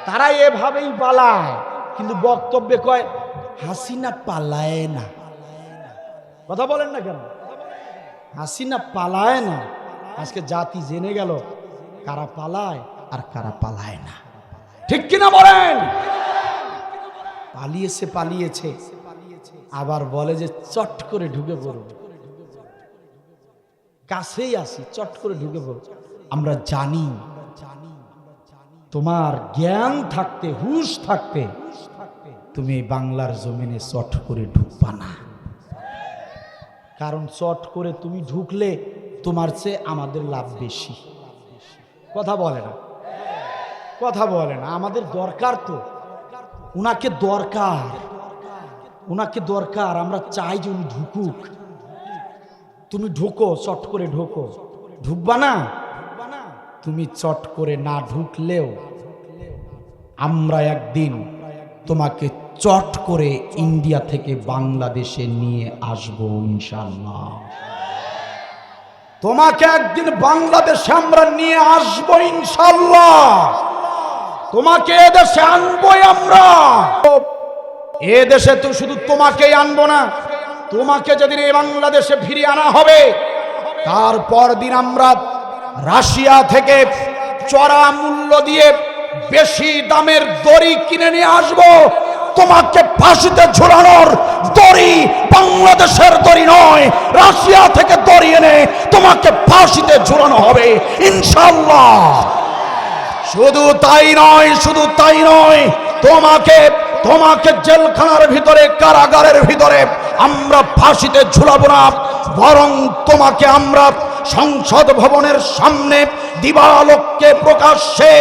Speaker 1: তারা এভাবেই পালায়, কিন্তু বক্তব্যে কয় হাসিনা পালায় না। কথা বলেন না কেন? হাসিনা পালায় না। আজকে জাতি জেনে গেল কারা পালায় আর কারা পালায় না। ঠিক কিনা বলেন? পালিয়েছে পালিয়েছে, আবার বলে যে চট করে ঢুকে পড়বে, কাছেই আসি চট করে ঢুকে পড়বে। আমরা জানি তোমার জ্ঞান থাকতে, হুঁশ থাকতে তুমি এই বাংলার জমিনে চট করে ঢুকবা না। কারণ চট করে তুমি ঢুকলে তোমার চেয়ে আমাদের লাভ বেশি। কথা বলে না, কথা বলে না। আমাদের দরকার তো, উনাকে দরকার, উনাকে দরকার। আমরা চাই যে উনি ঢুকুক। তুমি ঢুকো, চট করে ঢুকো, ঢুকবা না। তুমি চট করে না ঢুকলেও আমরা একদিন তোমাকে চট করে ইন্ডিয়া থেকে বাংলাদেশে নিয়ে আসবো ইনশাআল্লাহ। তোমাকে একদিন বাংলাদেশে আমরা নিয়ে আসবো ইনশাআল্লাহ। তোমাকে এদেশে আনবো আমরা। এদেশে তো শুধু তোমাকেই আনবো না, তোমাকে যেদিন এই বাংলাদেশে ফিরিয়ে আনা হবে, তারপর দিন আমরা রাশিয়া থেকে চড়া মূল্য দিয়ে বেশি দামের দড়ি কিনে নিয়ে আসবো। তোমাকে ফাঁসিতে ঝুলানোর দড়ি বাংলাদেশের দড়ি নয়, রাশিয়া থেকে দড়ি এনে তোমাকে ফাঁসিতে ঝুলানো হবে ইনশাআল্লাহ। শুধু তাই নয়, শুধু তাই নয়, তোমাকে জেলখানার ভিতরে, কারাগারের ভিতরে আমরা ফাঁসিতে ঝুলাবো না, বরং তোমাকে আমরা সংসদ ভবনের সামনে দিবালোকে প্রকাশ্যে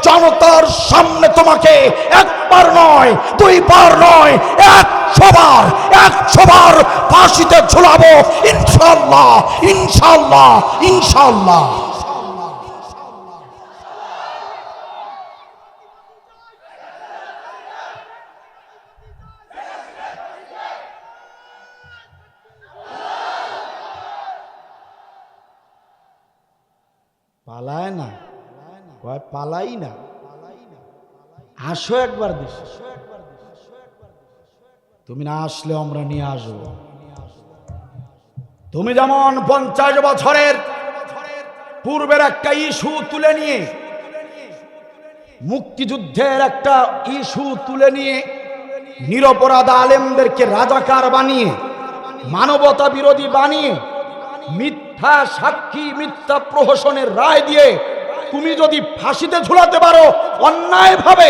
Speaker 1: জনতার সামনে তোমাকে একবার নয়, দুইবার নয়, 100 বার ফাঁসিতে ঝুলাবো ইনশাআল্লাহ, ইনশাআল্লাহ, ইনশাআল্লাহ। পালায় না, পালাই না, আসো একবার দেশে। তুমি না আসলে আমরা নিয়ে আসবো। তুমি যেমন 50 বছরের পূর্বের একটা ইস্যু তুলে নিয়ে, মুক্তিযুদ্ধের একটা ইস্যু তুলে নিয়ে নিরপরাধ আলেমদেরকে রাজাকার বানিয়ে, মানবতা বিরোধী বানিয়ে, মিথ্যা সাক্ষী, মিথ্যা প্রহসনের রায় দিয়ে তুমি যদি ফাঁসিতে ঝুলাতে পারো অন্যায় ভাবে,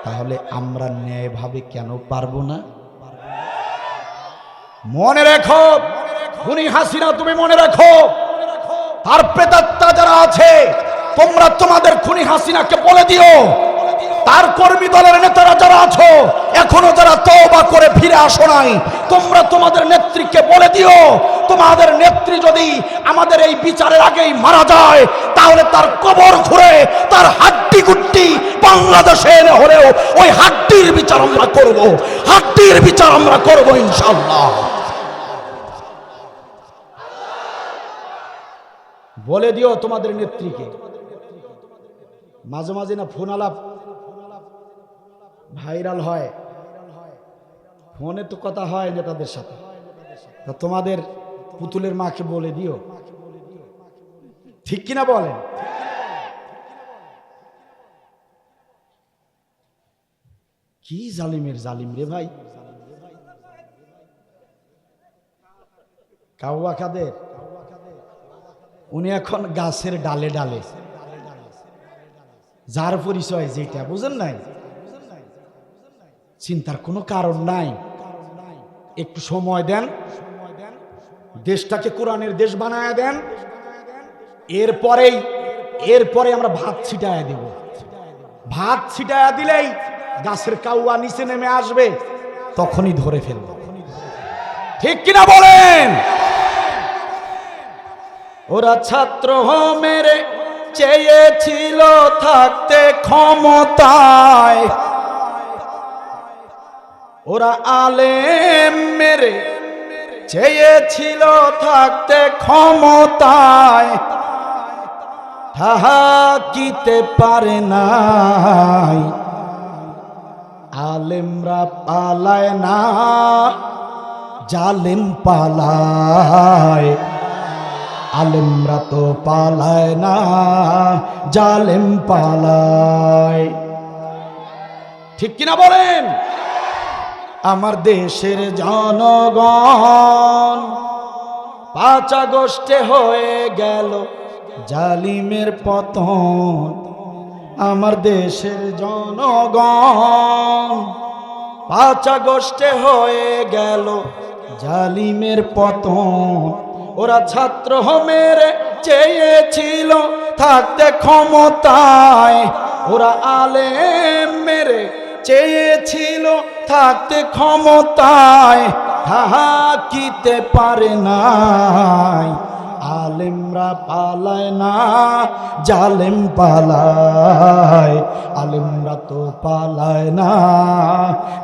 Speaker 1: তাহলে আমরা ন্যায় ভাবে কেন পারবো না? মনে রেখো খুনি হাসিনা, তুমি মনে রাখো, তার প্রেতাত্মা যারা আছে, তোমরা তোমাদের খুনি হাসিনাকে বলে দিও, তার কর্মী দলের নেতারা যারা আছো, এখনো যারা তওবা করে ফিরে আসো নাই, তোমরা তোমাদের নেত্রীকে বলে দিও, তোমাদের নেত্রী যদি আমাদের এই বিচারের আগেই মারা যায়, তাহলে তার কবর খুঁড়ে তার হাড্ডি গুড্ডি বাংলাদেশে এনে হলেও ওই হাড্ডির বিচার আমরা করব, হাড্ডির বিচার আমরা করব ইনশাআল্লাহ। বলে দিও তোমাদের নেত্রীকে। মাঝে মাঝে না ফোন আলাপ ভাইরাল হয়, ফোনে তো কথা হয় নেতাদের সাথে, তা তোমাদের পুতুলের মাকে বলে দিও, ঠিক কিনা বলেন? কি জালিমের জালিম রে ভাই। কাউয়া কাদের, উনি এখন গাছের ডালে ডালে, যার পরিচয় যেটা, বুঝেন নাই? চিন্তার কোনো কারণ নাই, একটু সময় দেন, দেশটাকে কোরআনের দেশ বানায় দেন, এরপরে আমরা ভাত ছিটায়া দেব। ভাত ছিটায়া দিলেই গাছের কাউয়া নিচে নেমে আসবে, তখনই ধরে ফেলব, ঠিক কিনা বলেন? ওরা ছাত্র মেরে চেয়েছিল থাকতে ক্ষমতায়, ওরা আলেম মেরে চেয়েছিল থাকতে ক্ষমতায়, থাকিতে পারে নাই, আলেমরা পালায় না, জালেম পালায়। আলেমরা তো পালায় না, জালেম পালায়, ঠিক কিনা বলেন? আমার দেশের জনগণ 5 আগস্টে হয়ে গেল জালিমের পতন। আমার দেশের জনগণ 5 আগস্টে হয়ে গেল জালিমের পতন। ওরা ছাত্র মেরে চেয়েছিল থাকতে ক্ষমতায়, ওরা আলেম মেরে চেয়েছিল থাকতে ক্ষমতায়, থাকিতে পারে নাই, আলেমরা পালায় না, জালেম পালায়। আলেমরা তো পালায় না,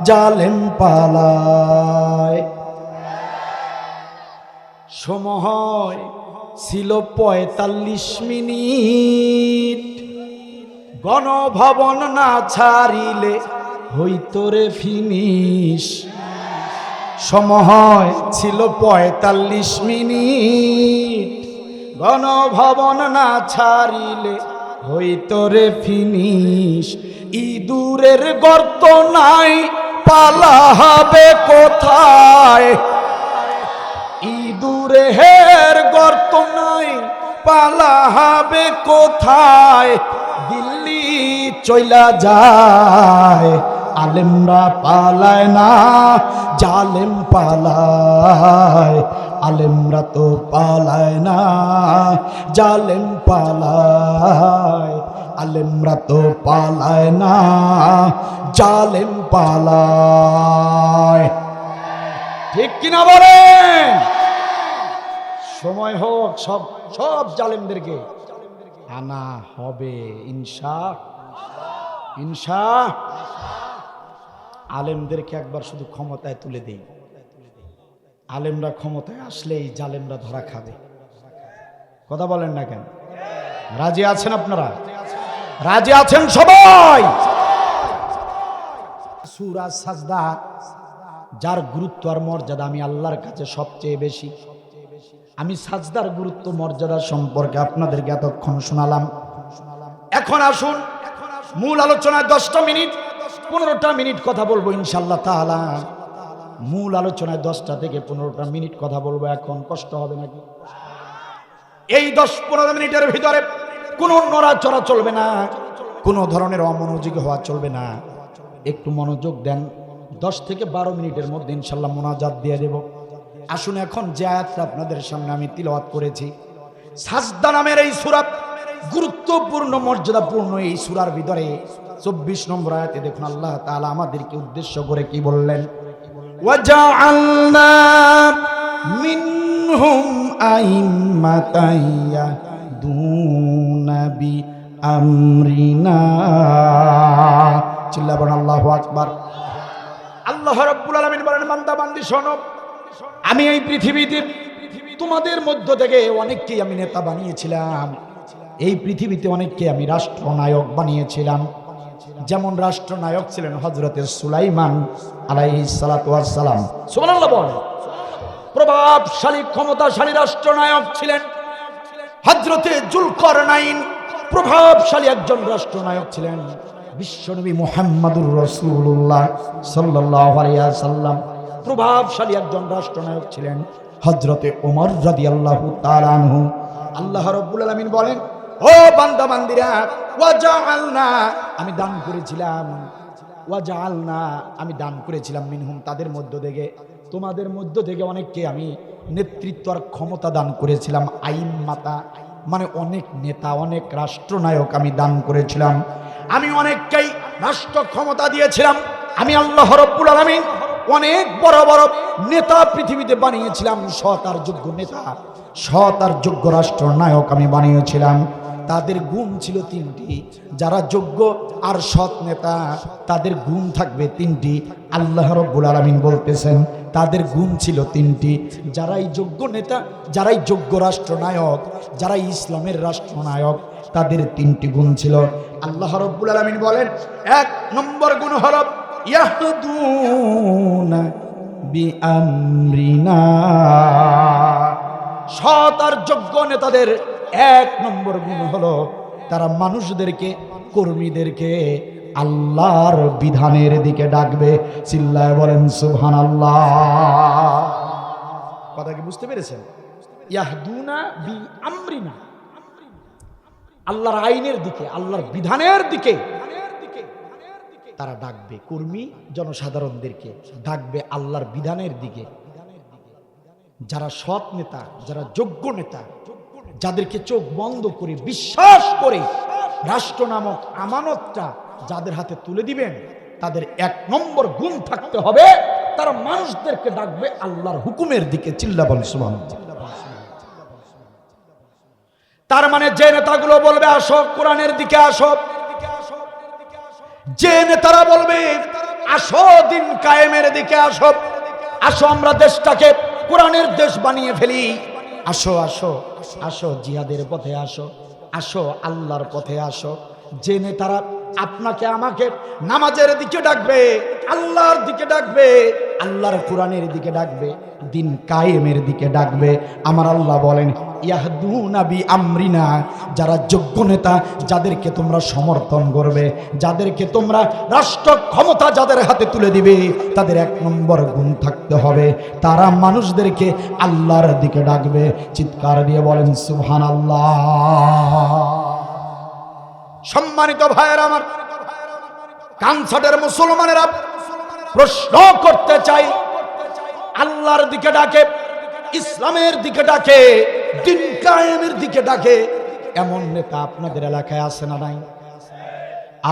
Speaker 1: জালেম পালায়। সময় ছিল ৪৫ মিনিট, গণভবন না ছাড়িলে হইতো রে ফিনিশ। সময় ছিল ৪৫ মিনিট, গণভবন না ছাড়িলে হইতো রে ফিনিশ। ইঁদুরের গর্ত নাই, পালা হবে কোথায়? ইঁদুরের গর্ত নাই, পালা হবে কোথায়? দিল্লি চইলা যায়। আলেমরা পালায় না, জালেম পালায়। আলেমরা তো পালায় না, জালেম পালায়। আলেমরা তো পালায় না, জালেম পালায়। ঠিক কিনা বলেন? সময় হোক, সব সব জালেমদেরকে আনা হবে ইনশাআল্লাহ। আলেমদেরকে একবার শুধু ক্ষমতায় তুলে দেই, আলেমরা ক্ষমতায় আসলেই জালেমরা ধরা খাবে। কথা বলেন না কেন? রাজি আছেন আপনারা? রাজি আছেন সবাই? সূরা সাজদা, যার গুরুত্ব আর মর্যাদা আমি আল্লাহর কাছে সবচেয়ে বেশি। আমি সাজদার গুরুত্ব মর্যাদা সম্পর্কে আপনাদেরকে এতক্ষণ শোনালাম। এখন আসুন মূল আলোচনায় 10টা মিনিট 15টা মিনিট কথা বলবো ইনশাআল্লাহ তাআলা। মূল আলোচনায় 10টা থেকে 15টা মিনিট কথা বলবো। এখন কষ্ট হবে নাকি? এই 10-15 মিনিটের ভিতরে কোনো নড়াচড়া চলবে না, কোনো ধরনের অমনোযোগী হওয়া চলবে না। একটু মনোযোগ দেন। 10 থেকে 12 মিনিটের মধ্যে ইনশাআল্লাহ মোনাজাত দিয়ে দেব। আসুন এখন যে আয়াতটা আপনাদের সামনে আমি তিলাওয়াত করেছি, সাজদা নামের এই সূরা, গুরুত্বপূর্ণ মর্যাদাপূর্ণ এই সূরার ভিতরে 24 নম্বর আয়াতে দেখুন আল্লাহ তাআলা আমাদেরকে উদ্দেশ্য করে কি বললেন? ওয়াজআলনা মিনহুম আইম্মাতান ইয়াহদুনা বিআমরিনা। চিল্লা বলেন আল্লাহু আকবার। আল্লাহ রাব্বুল আলামিন বলেন, বান্দা বান্দি শোনো, আমি এই পৃথিবীতে তোমাদের মধ্য থেকে অনেককেই আমি নেতা বানিয়েছিলাম। এই পৃথিবীতে অনেককে আমি রাষ্ট্রনায়ক বানিয়েছিলাম। যেমন রাষ্ট্রনায়ক ছিলেন হযরতে সুলাইমান আলাইহিস সালাতু ওয়াস সালাম। সুবহানাল্লাহ বলেন। প্রভাবশালী ক্ষমতাশালী রাষ্ট্রনায়ক ছিলেন হযরতে যুলকারনাইন, প্রভাবশালী একজন রাষ্ট্রনায়ক ছিলেন। বিশ্বনবী মুহাম্মদুর রাসূলুল্লাহ সাল্লাল্লাহু আলাইহি ওয়াসাল্লাম প্রভাবশালী একজন রাষ্ট্রনায়ক ছিলেন হযরতে ওমর রাদিয়াল্লাহু তাআলা আনহু। আল্লাহ রাব্বুল আলামিন বলেন, ও বান্দা বান্দিরা, ওয়াজআলনা, আমি দান করেছিলাম, ওয়াজআলনা, আমি দান করেছিলাম, মিনহুম, তাদের মধ্য থেকে, তোমাদের মধ্য থেকে অনেককে আমি নেতৃত্ব আর ক্ষমতা দান করেছিলাম। আইম্মাতা মানে অনেক নেতা, অনেক রাষ্ট্রনায়ক আমি দান করেছিলাম। আমি অনেককেই রাষ্ট্র ক্ষমতা দিয়েছিলাম। আমি আল্লাহ রাব্বুল আলামিন অনেক বড় বড় নেতা পৃথিবীতে বানিয়েছিলাম। সৎ আর যোগ্য নেতা, সৎ আর যোগ্য রাষ্ট্রনায়ক আমি বানিয়েছিলাম। তাদের গুণ ছিল 3টি। যারা যোগ্য আর সৎ নেতা তাদের গুণ থাকবে 3টি। আল্লাহ রাব্বুল আলামিন বলতেছেন তাদের গুণ ছিল 3টি। যারাই যোগ্য নেতা, যারাই যোগ্য রাষ্ট্রনায়ক, যারাই ইসলামের রাষ্ট্রনায়ক, তাদের 3টি গুণ ছিল। আল্লাহ রাব্বুল আলামিন বলেন, 1 নম্বর গুণ হলো ইয়াহদুনা বিআমরিনা। সৎ আর যোগ্য নেতাদের 1 নম্বর গুণ হলো তারা মানুষদেরকে, কর্মীদেরকে আল্লাহর বিধানের দিকে ডাকবে। চিল্লায় বলেন সুবহানাল্লাহ। কথা কি বুঝতে পেরেছেন? ইয়াহদুনা বিআমরিনা, আল্লাহর আইনের দিকে, আল্লাহর বিধানের দিকে তারা ডাকবে। কর্মী জনসাধারণদেরকে ডাকবে আল্লাহর বিধানের দিকে। যারা সৎ নেতা, যারা যোগ্য নেতা, যাদেরকে চোখ বন্ধ করে বিশ্বাস করে রাষ্ট্র নামক আমানতটা যাদের হাতে তুলে দিবেন, তাদের 1 নম্বর গুণ থাকতে হবে, তারা মানুষদেরকে ডাকবে আল্লাহর হুকুমের দিকে। চিল্লা বল সুবহানাল্লাহ। তার মানে যে নেতাগুলো বলবে আসো কোরআনের দিকে আসো, যে নেতারা বলবে আসো দিন কায়েমের দিকে আসো, আসো আমরা দেশটাকে কোরআনের দেশ বানিয়ে ফেলি, আসো আসো আসো জিহাদের পথে আসো, আসো আল্লাহর পথে আসো, যে নেতারা আপনাকে আমাকে নামাজের দিকে ডাকবে, আল্লাহর দিকে ডাকবে, আল্লাহর কোরআনের দিকে ডাকবে, দিন কায়েমের দিকে ডাকবে, আমার আল্লাহ বলেন ইয়াহদুনা বিআমরিনা, যারা যোগ্য নেতা, যাদেরকে তোমরা সমর্থন করবে, যাদেরকে তোমরা রাষ্ট্র ক্ষমতা যাদের হাতে তুলে দিবে, তাদের এক নম্বর গুণ থাকতে হবে, তারা মানুষদেরকে আল্লাহর দিকে ডাকবে। চিৎকার দিয়ে বলেন সুবহানাল্লাহ। সম্মানিত ভাইয়েরা আমার, কানসাটের মুসলমানেরা প্রশ্ন করতে চাই, আল্লাহর দিকে ডাকে, ইসলামের দিকে ডাকে, দিন কায়েমের দিকে ডাকে, এমন নেতা আপনাদের এলাকায় আছে না নাই?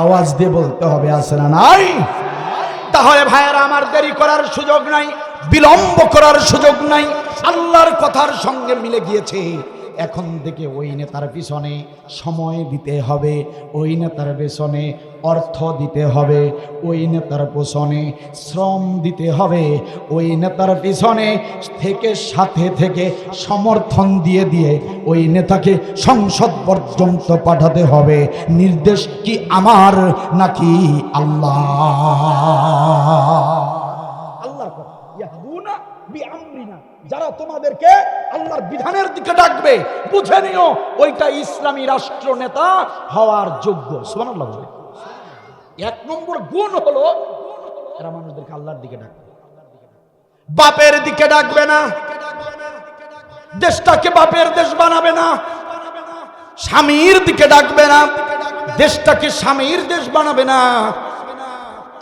Speaker 1: আওয়াজ দিয়ে বলতে হবে আছে না নাই? তাহলে ভাইয়েরা আমার দেরি করার সুযোগ নাই, বিলম্ব করার সুযোগ নাই, আল্লাহর কথার সঙ্গে মিলে গিয়েছে, এখন থেকে ওই নেতার পিছনে সময় দিতে হবে, ওই নেতার পেছনে অর্থ দিতে হবে, ওই নেতার পেছনে শ্রম দিতে হবে, ওই নেতার পিছনে থেকে সাথে থেকে সমর্থন দিয়ে দিয়ে ওই নেতাকে সংসদ পর্যন্ত পাঠাতে হবে। নির্দেশ কি আমার নাকি আল্লাহ? আল্লাহর কথা, ইয়াহদুনা বিআমরিনা, যারা তোমাদেরকে আল্লাহর বিধানের দিকে ডাকবে, বুঝে নিও ওইটা ইসলামী রাষ্ট্র নেতা হওয়ার যোগ্য। সুবহানাল্লাহ বলে। এক নম্বর গুণ হলো এরা মানুষদেরকে আল্লাহর দিকে ডাকবে, বাপের দিকে ডাকবে না, দেশটাকে বাপের দেশ বানাবে না, স্বামীর দিকে ডাকবে না, দেশটাকে স্বামীর দেশ বানাবে না।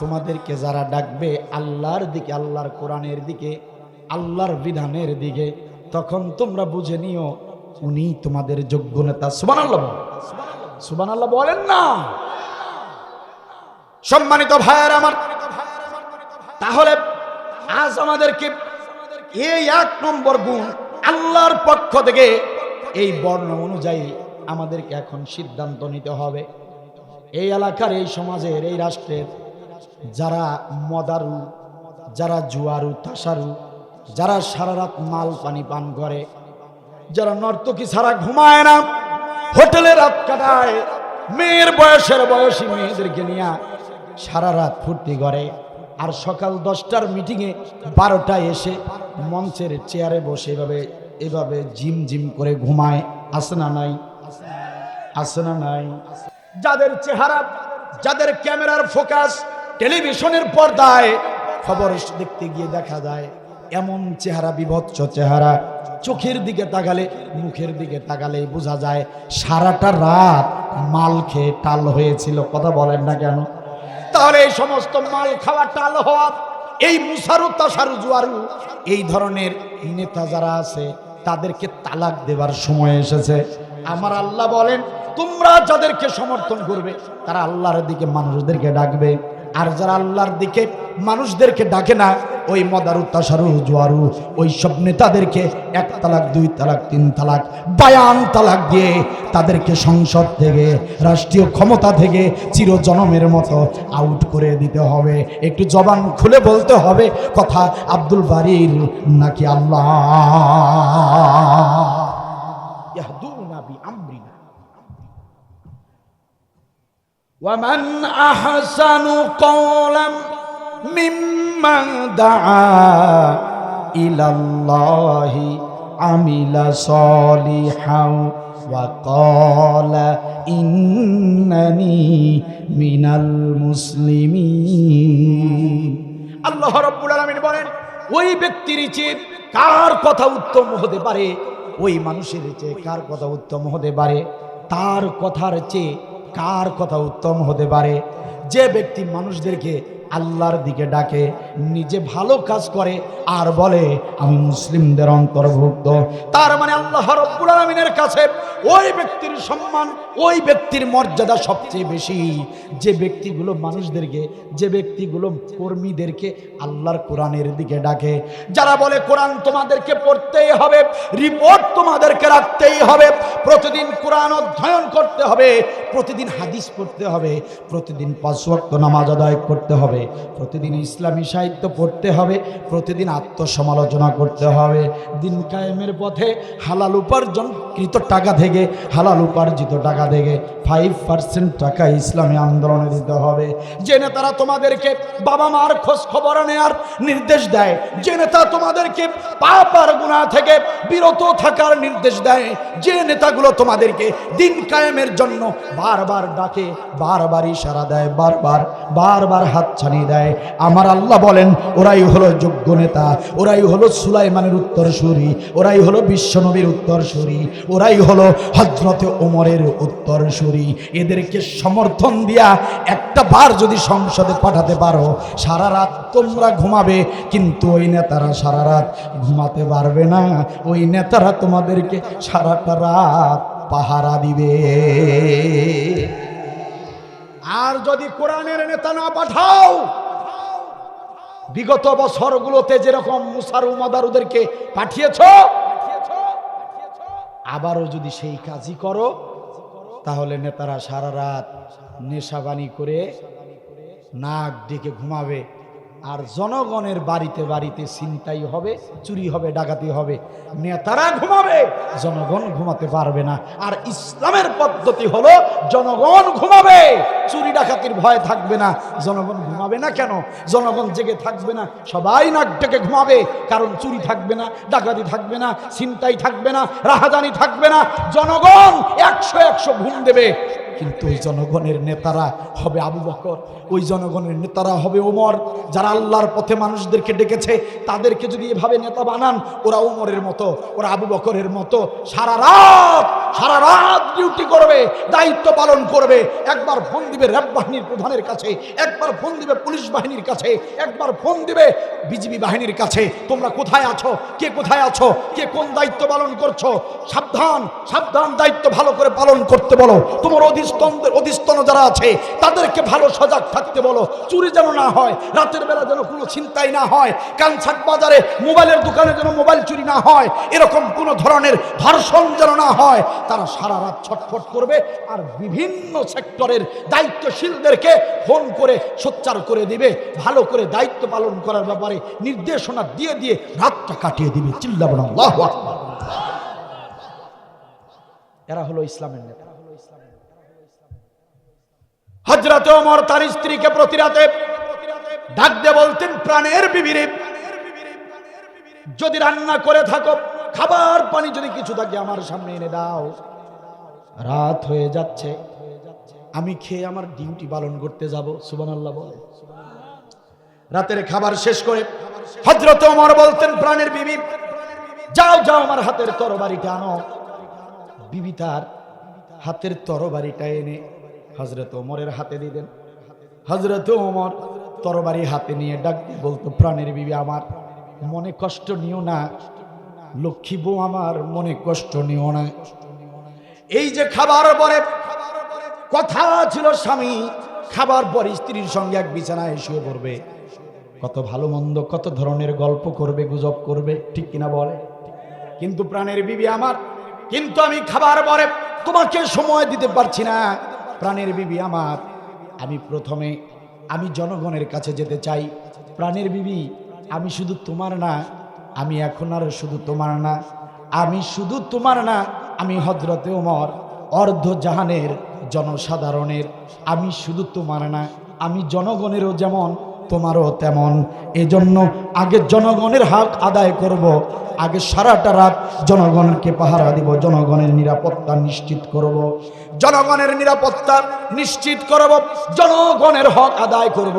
Speaker 1: তোমাদেরকে যারা ডাকবে আল্লাহর দিকে, আল্লাহর কোরআনের দিকে, আল্লাহর বিধানের দিকে, তখন তোমরা বুঝে নিও উনি তোমাদের যোগ্য নেতা। সুবহানাল্লাহ, সুবহানাল্লাহ বলেন না? সম্মানিত ভাইয়েরা আমার, তাহলে আজ আমাদেরকে এই এক নম্বর গুণ আল্লাহর পক্ষ থেকে, এই বর্ণ অনুযায়ী আমাদেরকে এখন সিদ্ধান্ত নিতে হবে। এই এলাকার, এই সমাজের, এই রাষ্ট্রের যারা মদারু, যারা জুয়ারু, তাসারু, যারা সারা রাত মাল পানি পান করে, যারা নর্তকী ছাড়া ঘুমায় না, হোটেলে রাত কাটায়, মেয়ের বয়সী মেয়েদেরকে নিয়ে সারা রাত ফুর্তি করে, আর সকাল 10টার মিটিংয়ে 12টায় এসে মঞ্চের চেয়ারে বসে এভাবে জিম জিম করে ঘুমায়, আছে না নাই? আছে না নাই? যাদের চেহারা, যাদের ক্যামেরার ফোকাস টেলিভিশনের পর্দায় খবর দেখতে গিয়ে দেখা যায় এমন চেহারা, বিভৎস চেহারা, চোখের দিকে তাকালে, মুখের দিকে তাকালে বোঝা যায় সারাটা রাত মাল খেয়ে টাল হয়েছিল। কথা বলেন না কেন? তাহলে এই সমস্ত মাল খাওয়া, টাল হওয়া, এই মুসারু, তাসারু, জুয়ারু, এই ধরনের নেতা যারা আছে তাদেরকে তালাক দেবার সময় এসেছে। আমার আল্লাহ বলেন তোমরা যাদেরকে সমর্থন করবে তারা আল্লাহর দিকে মানুষদেরকে ডাকবে, আর যারা আল্লাহর দিকে মানুষদেরকে ডাকে না, ওই মদারু, তাসারু, জুয়ারু, ওই সব নেতাদেরকে 1 তালাক, 2 তালাক, 3 তালাক, বায়ান তালাক দিয়ে তাদেরকে সংসদ থেকে, রাষ্ট্রীয় ক্ষমতা থেকে চিরজনমের মতো আউট করে দিতে হবে। একটু জবান খুলে বলতে হবে, কথা আব্দুল বারির নাকি আল্লাহ? ইয়াহদুনা বিআমরিনা ওয়া মান আহসানু কওলাম মিম্মান দাআ ইলাল্লাহি আমিলা সলিহান ওয়া ক্বালা ইন্নানি মিনাল মুসলিমিন। আল্লাহ রাব্বুল আলামিন বলেন ওই ব্যক্তির চেয়ে কার কথা উত্তম হতে পারে, ওই মানুষের চেয়ে কার কথা উত্তম হতে পারে, তার কথার চেয়ে কার কথা উত্তম হতে পারে, যে ব্যক্তি মানুষদেরকে আল্লাহর দিকে ডাকে, নিজে ভালো কাজ করে আর বলে আমি মুসলিমদের অন্তর্ভুক্ত। তার মানে আল্লাহ রাব্বুল আলামিনের কাছে ওই ব্যক্তির সম্মান, ওই ব্যক্তির মর্যাদা সবচেয়ে বেশি যে ব্যক্তিগুলো মানুষদেরকে, যে ব্যক্তিগুলো কর্মীদেরকে আল্লাহর কোরআনের দিকে ডাকে, যারা বলে কোরআন তোমাদেরকে পড়তেই হবে, রিপোর্ট তোমাদেরকে রাখতেই হবে, প্রতিদিন কোরআন অধ্যয়ন করতে হবে, প্রতিদিন হাদিস পড়তে হবে, প্রতিদিন 5 ওয়াক্ত নামাজ আদায় করতে হবে, প্রতিদিন ইসলামী সাহিত্য পড়তে হবে, প্রতিদিন আত্মসমালোচনা করতে হবে, দিন কায়েমের পথে হালাল উপার্জনকৃত টাকা থেকে, হালাল উপার্জিত টাকা থেকে 5% টাকা ইসলামী আন্দোলনে দিতে হবে। যে নেতারা তোমাদেরকে বাবা মার খোঁজ খবর নেওয়ার নির্দেশ দেয়, যে নেতা তোমাদেরকে পাপ আর গুনাহ থেকে বিরত থাকার নির্দেশ দেয়, যে নেতাগুলো তোমাদেরকে দিন কায়েমের জন্য বারবার ডাকে, বারবার ইশারা দেয়, বারবার হাতছানি দেয়, আমার আল্লাহ বলেন ওরাই হলো যোগ্য নেতা, ওরাই হলো সুলাইমানের উত্তরসূরি, ওরাই হলো বিশ্বনবীর উত্তরসূরি, ওরাই হলো হযরতে ওমরের উত্তরসূরি। এদেরকে সমর্থন দিয়া একটা বার যদি সংসদে পাঠাতে পারো, সারা রাত তোমরা ঘুমাবে, কিন্তু ওই নেতারা সারা রাত ঘুমাতে পারবে না, ওই নেতারা তোমাদেরকে সারাটা রাত পাহারা দিবে। আর যদি কোরআনের নেতা না পাঠাও, বিগত বছরগুলোতে যেরকম মুসার উমাদারুদেরকে পাঠিয়েছ, আবারও যদি সেই কাজই করো, তাহলে নেতারা সারা রাত নেশাবানি করে নাক ডেকে ঘুমাবে, আর জনগণের বাড়িতে বাড়িতে ছিনতাই হবে, চুরি হবে, ডাকাতি হবে, নেতারা ঘুমাবে, জনগণ ঘুমাতে পারবে না। আর ইসলামের পদ্ধতি হলো জনগণ ঘুমাবে, চুরি ডাকাতির ভয় থাকবে না। জনগণ ঘুমাবে না কেন? জনগণ জেগে থাকবে না, সবাই নাক ডেকে ঘুমাবে, কারণ চুরি থাকবে না, ডাকাতি থাকবে না, ছিনতাই থাকবে না, রাহাজানি থাকবে না, জনগণ 100 ঘুম দেবে। কিন্তু ওই জনগণের নেতারা হবে আবু বকর, ওই জনগণের নেতারা হবে ওমর, যারা আল্লাহর পথে মানুষদেরকে ডেকেছে, তাদেরকে যদি এভাবে নেতা বানান, ওরা ওমরের মতো, ওরা আবু বকরের মতো সারা রাত ডিউটি করবে, দায়িত্ব পালন করবে। একবার ফোন দিবে র্যাব বাহিনীর প্রধানের কাছে, একবার ফোন দিবে পুলিশ বাহিনীর কাছে, একবার ফোন দিবে বিজিবি বাহিনীর কাছে, তোমরা কোথায় আছো, কে কোথায় আছো, কে কোন দায়িত্ব পালন করছো, সাবধান সাবধান, দায়িত্ব ভালো করে পালন করতে বলো। তোমার অধিস্তন যারা আছে তাদেরকে ভালো সজাগ থাকতে বলো, চুরি যেন না হয়, রাতের বেলা যেন কোনো ছিনতাই না হয়, কানসাক বাজারে মোবাইলের দোকানে যেন মোবাইল চুরি না হয়, এরকম কোনো ধরনের ধর্ষণ যেন না হয়। তারা সারা রাত ছটফট করবে, আর বিভিন্ন সেক্টরের দায়িত্বশীলদেরকে ফোন করে সোচ্চার করে দিবে, ভালো করে দায়িত্ব পালন করার ব্যাপারে নির্দেশনা দিয়ে দিয়ে রাতটা কাটিয়ে দিবে। চিল্লাবেন আল্লাহু আকবার। এরা হলো ইসলামের নেতা। হযরত ওমর তার স্ত্রীকে প্রতি রাতে ডাক দিয়ে বলতেন, প্রাণের বিবিরে, যদি রান্না করে থাকো, খাবার পানি যদি কিছু থাকে আমার সামনে এনে দাও, রাত হয়ে যাচ্ছে, আমি খেয়ে আমার ডিউটি পালন করতে যাব। সুবহানাল্লাহ বলে। রাতের খাবার শেষ করে হযরত ওমর বলতেন, প্রাণের বিবি, যাও যাও আমার হাতের তরবারিটা আনো। বিবি তার হাতের তরবারিটা এনে হযরত ওমরের হাতে দিতেন। হযরত ওমর তরবারি হাতে নিয়ে ডাক দিয়ে বলতো, প্রাণের বিবি আমার, মনে কষ্ট নিও না, লক্ষ্মী বউ আমার, মনে কষ্ট নিও না। এই যে খাবার পরে কথা ছিল, স্বামী খাবার পর স্ত্রীর সঙ্গে এক বিছানায় শুয়ে পড়বে, কত ভালো মন্দ, কত ধরনের গল্প করবে, গুজব করবে, ঠিক কিনা বলে? কিন্তু প্রাণের বিবি আমার, কিন্তু আমি খাবার পরে তোমাকে সময় দিতে পারছি না। প্রাণের বিবি আমার, আমি জনগণের কাছে যেতে চাই। প্রাণের বিবি, আমি শুধু তোমার না, আমি এখন আর শুধু তোমার না, আমি শুধু তোমার না, আমি হযরতে ওমর, অর্ধ জাহানের জনসাধারণের, আমি শুধু তোমার না, আমি জনগণেরও যেমন তোমারও তেমন। এজন্য আগে জনগণের হক আদায় করব, আগে সারাটা রাত জনগণকে পাহারা দিব, জনগণের নিরাপত্তা নিশ্চিত করব, জনগণের নিরাপত্তা নিশ্চিত করব, জনগণের হক আদায় করব,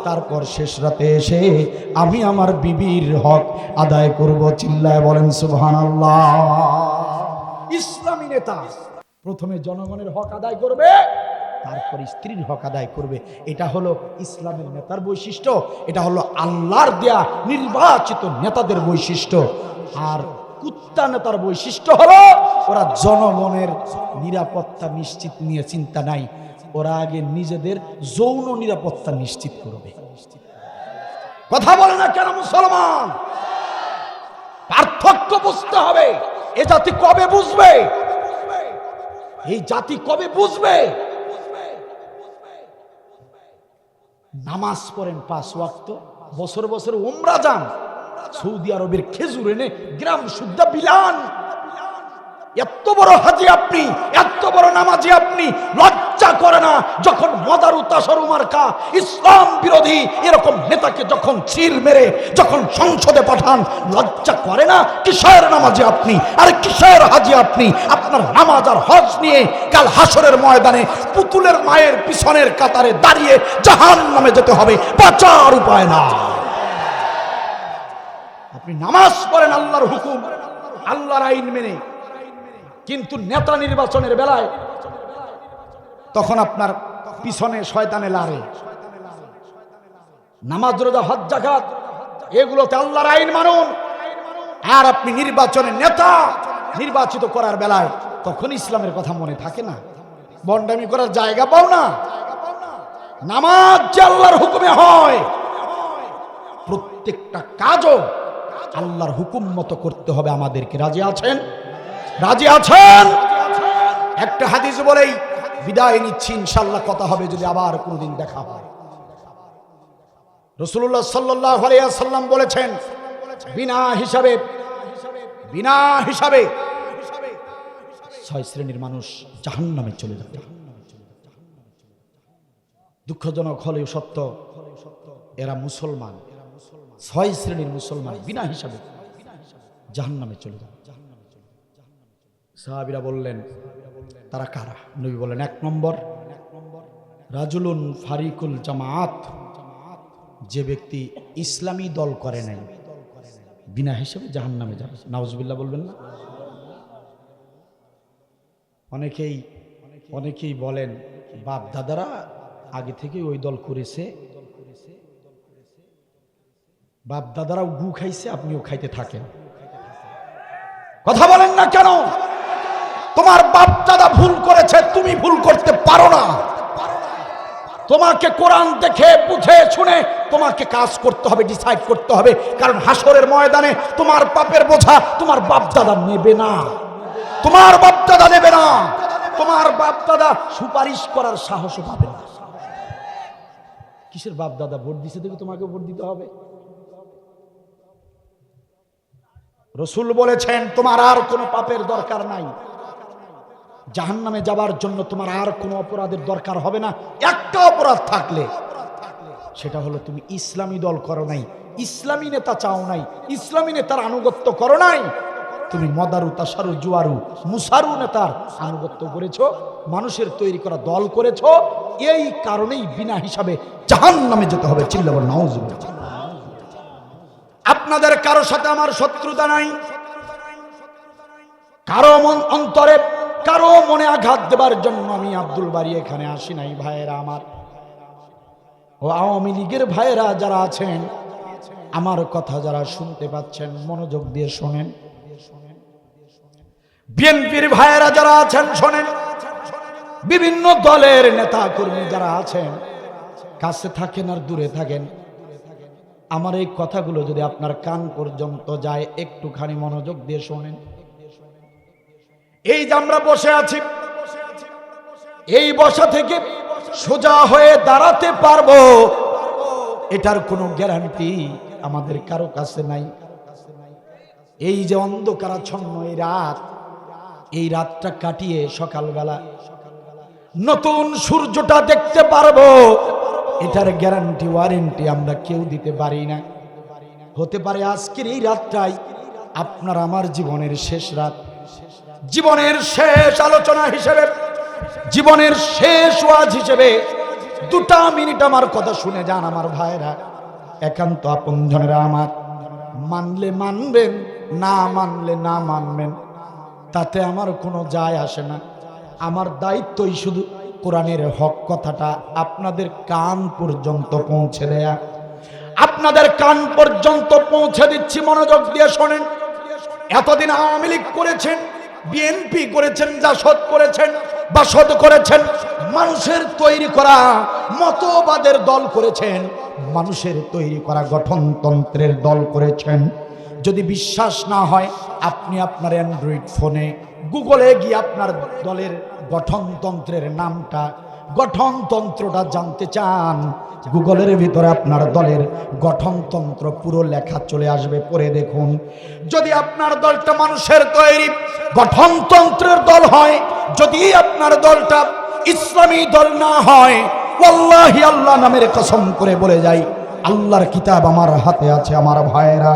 Speaker 1: তারপর শেষ রাতে এসে আমি আমার বিবির হক আদায় করব। চিল্লায় বলেন সুবহানাল্লাহ। ইসলামী নেতা প্রথমে জনগণের হক আদায় করবে, তারপর স্ত্রীর হক আদায় করবে। এটা হলো ইসলামের নেতার বৈশিষ্ট্য, এটা হলো আল্লাহর দেয়া নির্বাচিত নেতাদের বৈশিষ্ট্য। আর কুত্তা নেতার বৈশিষ্ট্য হলো ওরা জনগণের নিরাপত্তা নিশ্চিত নিয়ে চিন্তা নাই, ওরা আগে নিজেদের যৌন নিরাপত্তা নিশ্চিত করবে। কথা বলে না কেন মুসলমান? পার্থক্য বুঝতে হবে। এ জাতি কবে বুঝবে? এই জাতি কবে বুঝবে? নামাজ পড়েন 5 ওয়াক্ত, বছর বছর উমরা যান, সৌদি আরবের খেজুর এনে গ্রাম শুদ্ধা বিলান। এত বড় হাজি আপনি, এত বড় নামাজি আপনি, লজ্জা করে না যখন মদারু তাসরু মার্কা ইসলাম বিরোধী এরকম নেতাকে যখন চির মেরে যখন সংসদে পাঠান? লজ্জা করে না? কিসের নামাজি আপনি আর কিসের হাজি আপনি? আপনার নামাজ আর হজ নিয়ে কাল হাসরের ময়দানে পুতুলের মায়ের পিছনের কাতারে দাঁড়িয়ে জাহান্নামে যেতে হবে, বাঁচার উপায় না। আপনি নামাজ পড়েন আল্লাহর হুকুম, আল্লাহর আইন মেনে, কিন্তু নেতা নির্বাচনের বেলায় তখন আপনার পিছনে শয়তানে লারে। নামাজ রোজা হজ যাকাত এগুলোতে আল্লাহর আইন মানুন, আর আপনি নির্বাচনের নেতা নির্বাচিত করার বেলায় তখন ইসলামের কথা মনে থাকে না, বন্ডামি করার জায়গা পাও না। নামাজ যে আল্লাহর হুকুমে হয়, প্রত্যেকটা কাজও আল্লাহর হুকুম মতো করতে হবে আমাদেরকে। রাজি আছেন? রাজি আছেন? একটা হাদিস বলেই বিদায় নিচ্ছি, ইনশাআল্লাহ কথা হবে যদি আবার কোনদিন দেখা হয়। রাসূলুল্লাহ সাল্লাল্লাহু আলাইহি ওয়াসাল্লাম বলেছেন, বিনা হিসাবে 6 শ্রেণীর মানুষ জাহান্নামে চলে যাবে। দুঃখজনক হলেও সত্য, এরা মুসলমান। 6 শ্রেণীর মুসলমান বিনা হিসাবে জাহান্নামে চলে যাবে। সাহাবীরা বললেন, তারা কারা? নবী বলেন, 1 নম্বর রাজুলুন ফারিকুল জামাত, যে ব্যক্তি ইসলামী দল করে নাই, বিনা হিসাবে জাহান্নামে যাবে। নাউজুবিল্লাহ বলবেন না? অনেকেই বলেন বাপ দাদারা আগে থেকে ওই দল করেছে, বাপ দাদারাও গু খাইছে, আপনিও খাইতে থাকেন। কথা বলেন না কেন? তোমার বাপ দাদা ভুল করেছে, তুমি ভুল করতে পারো না। তোমাকে কোরআন দেখে বুঝে শুনে তোমাকে কাজ করতে হবে, ডিসাইড করতে হবে। কারণ হাসরের ময়দানে তোমার পাপের বোঝা তোমার বাপ দাদা নেবে না, তোমার বাপ দাদা নেবে না, তোমার বাপ দাদা সুপারিশ করার সাহসও পাবে না। কিসের বাপ দাদা ভোট দিছে দেখে তোমাকে ভোট দিতে হবে? রাসূল বলেছেন, তোমার আর কোনো পাপের দরকার নাই, জাহান্নামে যাবার জন্য তোমার আর কোনো অপরাধের দরকার হবে না। একটা অপরাধ থাকলে সেটা হলো তুমি ইসলামী দল করো নাই, ইসলামী নেতা চাও নাই, ইসলামী নেতার আনুগত্য করো নাই, তুমি মদারু তাসারু জুয়ারু মুসারু নেতার আনুগত্য করেছো, মানুষের তৈরি করা দল করেছো। এই কারণেই বিনা হিসাবে জাহান্নামে যেতে হবে। চিল্লাবো নাউজুবিল্লাহ। আপনাদের কারো সাথে আমার শত্রুতা নাই, কারো অন্তরে কারো মনে আঘাত দেবার জন্য আমি আব্দুল বারী এখানে আসি নাই। ভাইয়েরা আমার, ও আওয়ামী লীগের ভাইয়েরা যারা আছেন, আমার কথা যারা শুনতে পাচ্ছেন মনোযোগ দিয়ে শোনেন। বিএনপির ভাইয়েরা যারা আছেন শোনেন। বিভিন্ন দলের নেতা কর্মী যারা আছেন, কাছে থাকেন আর দূরে থাকেন, আমার এই কথাগুলো যদি আপনার কান পর্যন্ত যায়, একটুখানি মনোযোগ দিয়ে শোনেন। এই যে আমরা বসে আছি, এই বসা থেকে সোজা হয়ে দাঁড়াতে পারবো এটার কোনো গ্যারান্টি আমাদের কারো কাছে নাই। এই যে অন্ধকারাচ্ছন্ন এই রাতটা কাটিয়ে সকালবেলা নতুন সূর্যটা দেখতে পারবো, এটার গ্যারান্টি ওয়ারেন্টি আমরা কেউ দিতে পারি না। হতে পারে আজকের এই রাতটাই আপনার আমার জীবনের শেষ রাত, জীবনের শেষ আলোচনা হিসেবে, জীবনের শেষ ওয়াজ হিসেবে 2টা মিনিট আমার কথা শুনে যান আমার ভাইরা, একান্ত আপনজনেরা আমার। মানলে মানবেন, না মানলে না মানবেন, তাতে আমার কোনো যায় আসে না। আমার দায়িত্বই শুধু কোরআনের হক কথাটা আপনাদের কান পর্যন্ত পৌঁছে দেয়া। আপনাদের কান পর্যন্ত পৌঁছে দিচ্ছি, মনোযোগ দিয়ে শোনেন। এতদিন আওয়ামী লীগ করেছেন, বিএনপি করেছেন, জাসদ করেছেন, বাসদ করেছেন, মানুষের তৈরি করা মতবাদের দল করেছেন, মানুষের তৈরি করা গঠনতন্ত্রের দল করেছেন। যদি বিশ্বাস না হয়, আপনি আপনার অ্যান্ড্রয়েড ফোনে গুগলে গিয়ে আপনার দলের গঠনতন্ত্রের নামটা, গঠনতন্ত্রটা জানতে চান, গুগলের ভিতরে আপনার দলের গঠনতন্ত্র পুরো লেখা চলে আসবে, পড়ে দেখুন। যদি আপনার দলটা মানুষের তৈরি গঠনতন্ত্রের দল হয়, যদি আপনার দলটা ইসলামী দল না হয়, ওয়াল্লাহি আল্লাহ নামের কসম করে বলে যাই, আল্লাহর কিতাব আমার হাতে আছে আমার ভাইয়েরা,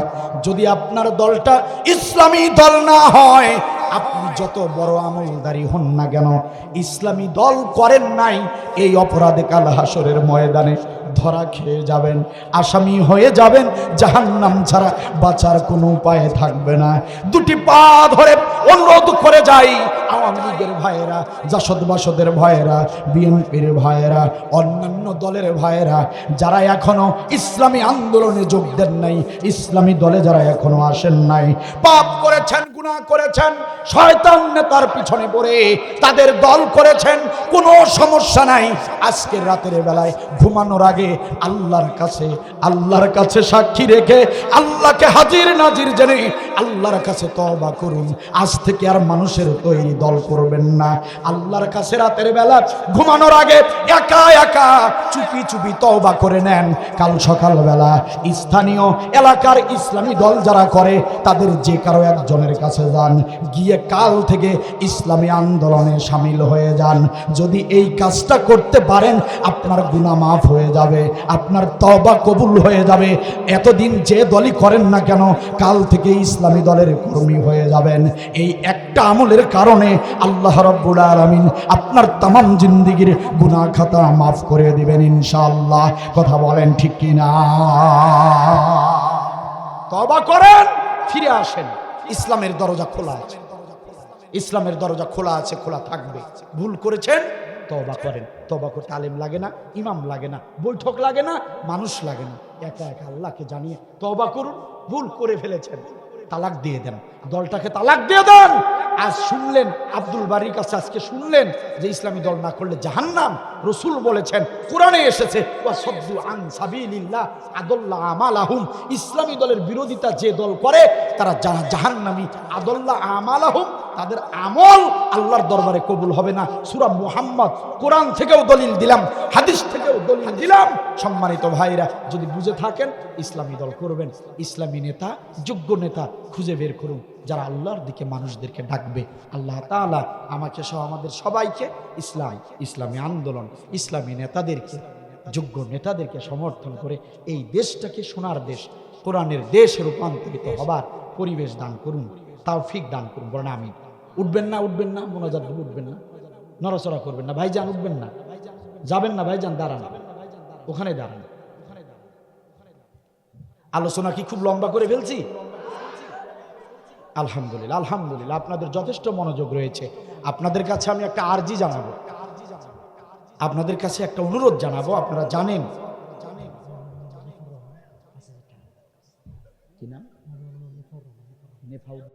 Speaker 1: যদি আপনার দলটা ইসলামী দল না হয়, আপনি যত বড় আমলদারি হন না কেন, ইসলামী দল করেন নাই, এই অপরাধে কাল হাসরের ময়দানে ধরা খেয়ে যাবেন, আসামি হয়ে যাবেন, জাহান্নাম ছাড়া বাঁচার কোনো উপায় থাকবে না। দুটি পা ধরে অনুরোধ করে যাই, আওয়ামী লীগের ভাইয়েরা, জাসদ বাসদের ভাইয়েরা, বিএনপির ভাইয়েরা, অন্যান্য দলের ভাইয়েরা, যারা এখনো ইসলামী আন্দোলনে যোগ দেন নাই, ইসলামী দলে যারা এখনো আসেন নাই, পাপ করেছেন, গুনাহ করেছেন, শয়তান নেতার পিছনে পড়ে তাদের দল করেছেন, কোনো সমস্যা নাই। আজকের রাতের বেলায় ঘুমানোর আগে আল্লাহর কাছে সাক্ষী রেখে, আল্লাহকে হাজির নাজির জেনে আল্লাহর কাছে তওবা করুন। আজ থেকে আর মানুষের তৈরি দল করবেন না। আল্লাহর কাছে রাতের বেলা ঘুমানোর আগে একা একা চুপি চুপি তওবা করে নেন। কাল সকালবেলা স্থানীয় এলাকার ইসলামী দল যারা করে, তাদের যে কারো একজনের কাছে যান, গিয়ে কাল থেকে ইসলামী আন্দোলনে শামিল হয়ে যান। যদি এই কাজটা করতে পারেন, আপনার গুনাহ মাফ হয়ে যাবে, আপনার তওবা কবুল হয়ে যাবে। এতদিন যে দলই করেন না কেন, কাল থেকে ইসলামী দলের কর্মী হয়ে যাবেন। এই একটা আমলের কারণে আল্লাহ রাব্বুল আলামিন আপনার তামাম জিন্দেগির গুনাহ খাতা মাফ করে দিবেন ইনশাআল্লাহ। কথা বলেন ঠিক কিনা? তওবা করেন, ফিরে আসেন। ইসলামের দরজা খোলা আছে, ইসলামের দরজা খোলা আছে, খোলা থাকবে। ভুল করেছেন, তওবা করেন। তওবা করতে আলেম লাগে না, ইমাম লাগে না, বৈঠক লাগে না, মানুষ লাগে না, একা একা আল্লাহকে জানিয়ে তওবা করুন। ভুল করে ফেলেছেন, তালাক দিয়ে দেন, দলটাকে তালাক দিয়ে দেন। আজ শুনলেন আব্দুল বারীর কাছে, আজকে শুনলেন যে ইসলামী দল না করলে জাহান্নাম। রসুল বলেছেন, কোরআনে এসেছে, ওয়াসাদ্দু আন সাবিলিল্লাহ আদাল্লা আমালাহুম। ইসলামী দলের বিরোধিতা যে দল করে, তারা জাহান্নামী। আদাল্লা আমালাহুম, তাদের আমল আল্লাহর দরবারে কবুল হবে না। সূরা মুহাম্মদ, কোরআন থেকেও দলিল দিলাম, হাদিস থেকেও দলিল দিলাম। সম্মানিত ভাইরা, যদি বুঝে থাকেন, ইসলামী দল করবেন। ইসলামী নেতা, যোগ্য নেতা খুঁজে বের করুন, যারা আল্লাহর দিকে মানুষদেরকে ডাকবে। আল্লাহ তাআলা আমাকে সহ আমাদের সবাইকে ইসলামী আন্দোলন, ইসলামী নেতাদেরকে, যোগ্য নেতাদেরকে সমর্থন করে এই দেশটাকে সোনার দেশ, কোরআনের দেশে রূপান্তরিত হবার পরিবেশ দান করুন, তৌফিক দান করুন। বলেন আমিন। উঠবেন না, উঠবেন না, মোনাজাত দেব, উঠবেন না, নড়াচড়া করবেন না। ভাইজান উঠবেন না, যাবেন না, ভাইজান দাঁড়ান, ওখানে দাঁড়ান। আলোচনা কি খুব লম্বা করে ফেলছি? আলহামদুলিল্লাহ, আলহামদুলিল্লাহ, আপনাদের যথেষ্ট মনোযোগ রয়েছে। আপনাদের কাছে আমি একটা আরজি জানাবো, আপনাদের কাছে একটা অনুরোধ জানাবো। আপনারা জানেন কি নাম?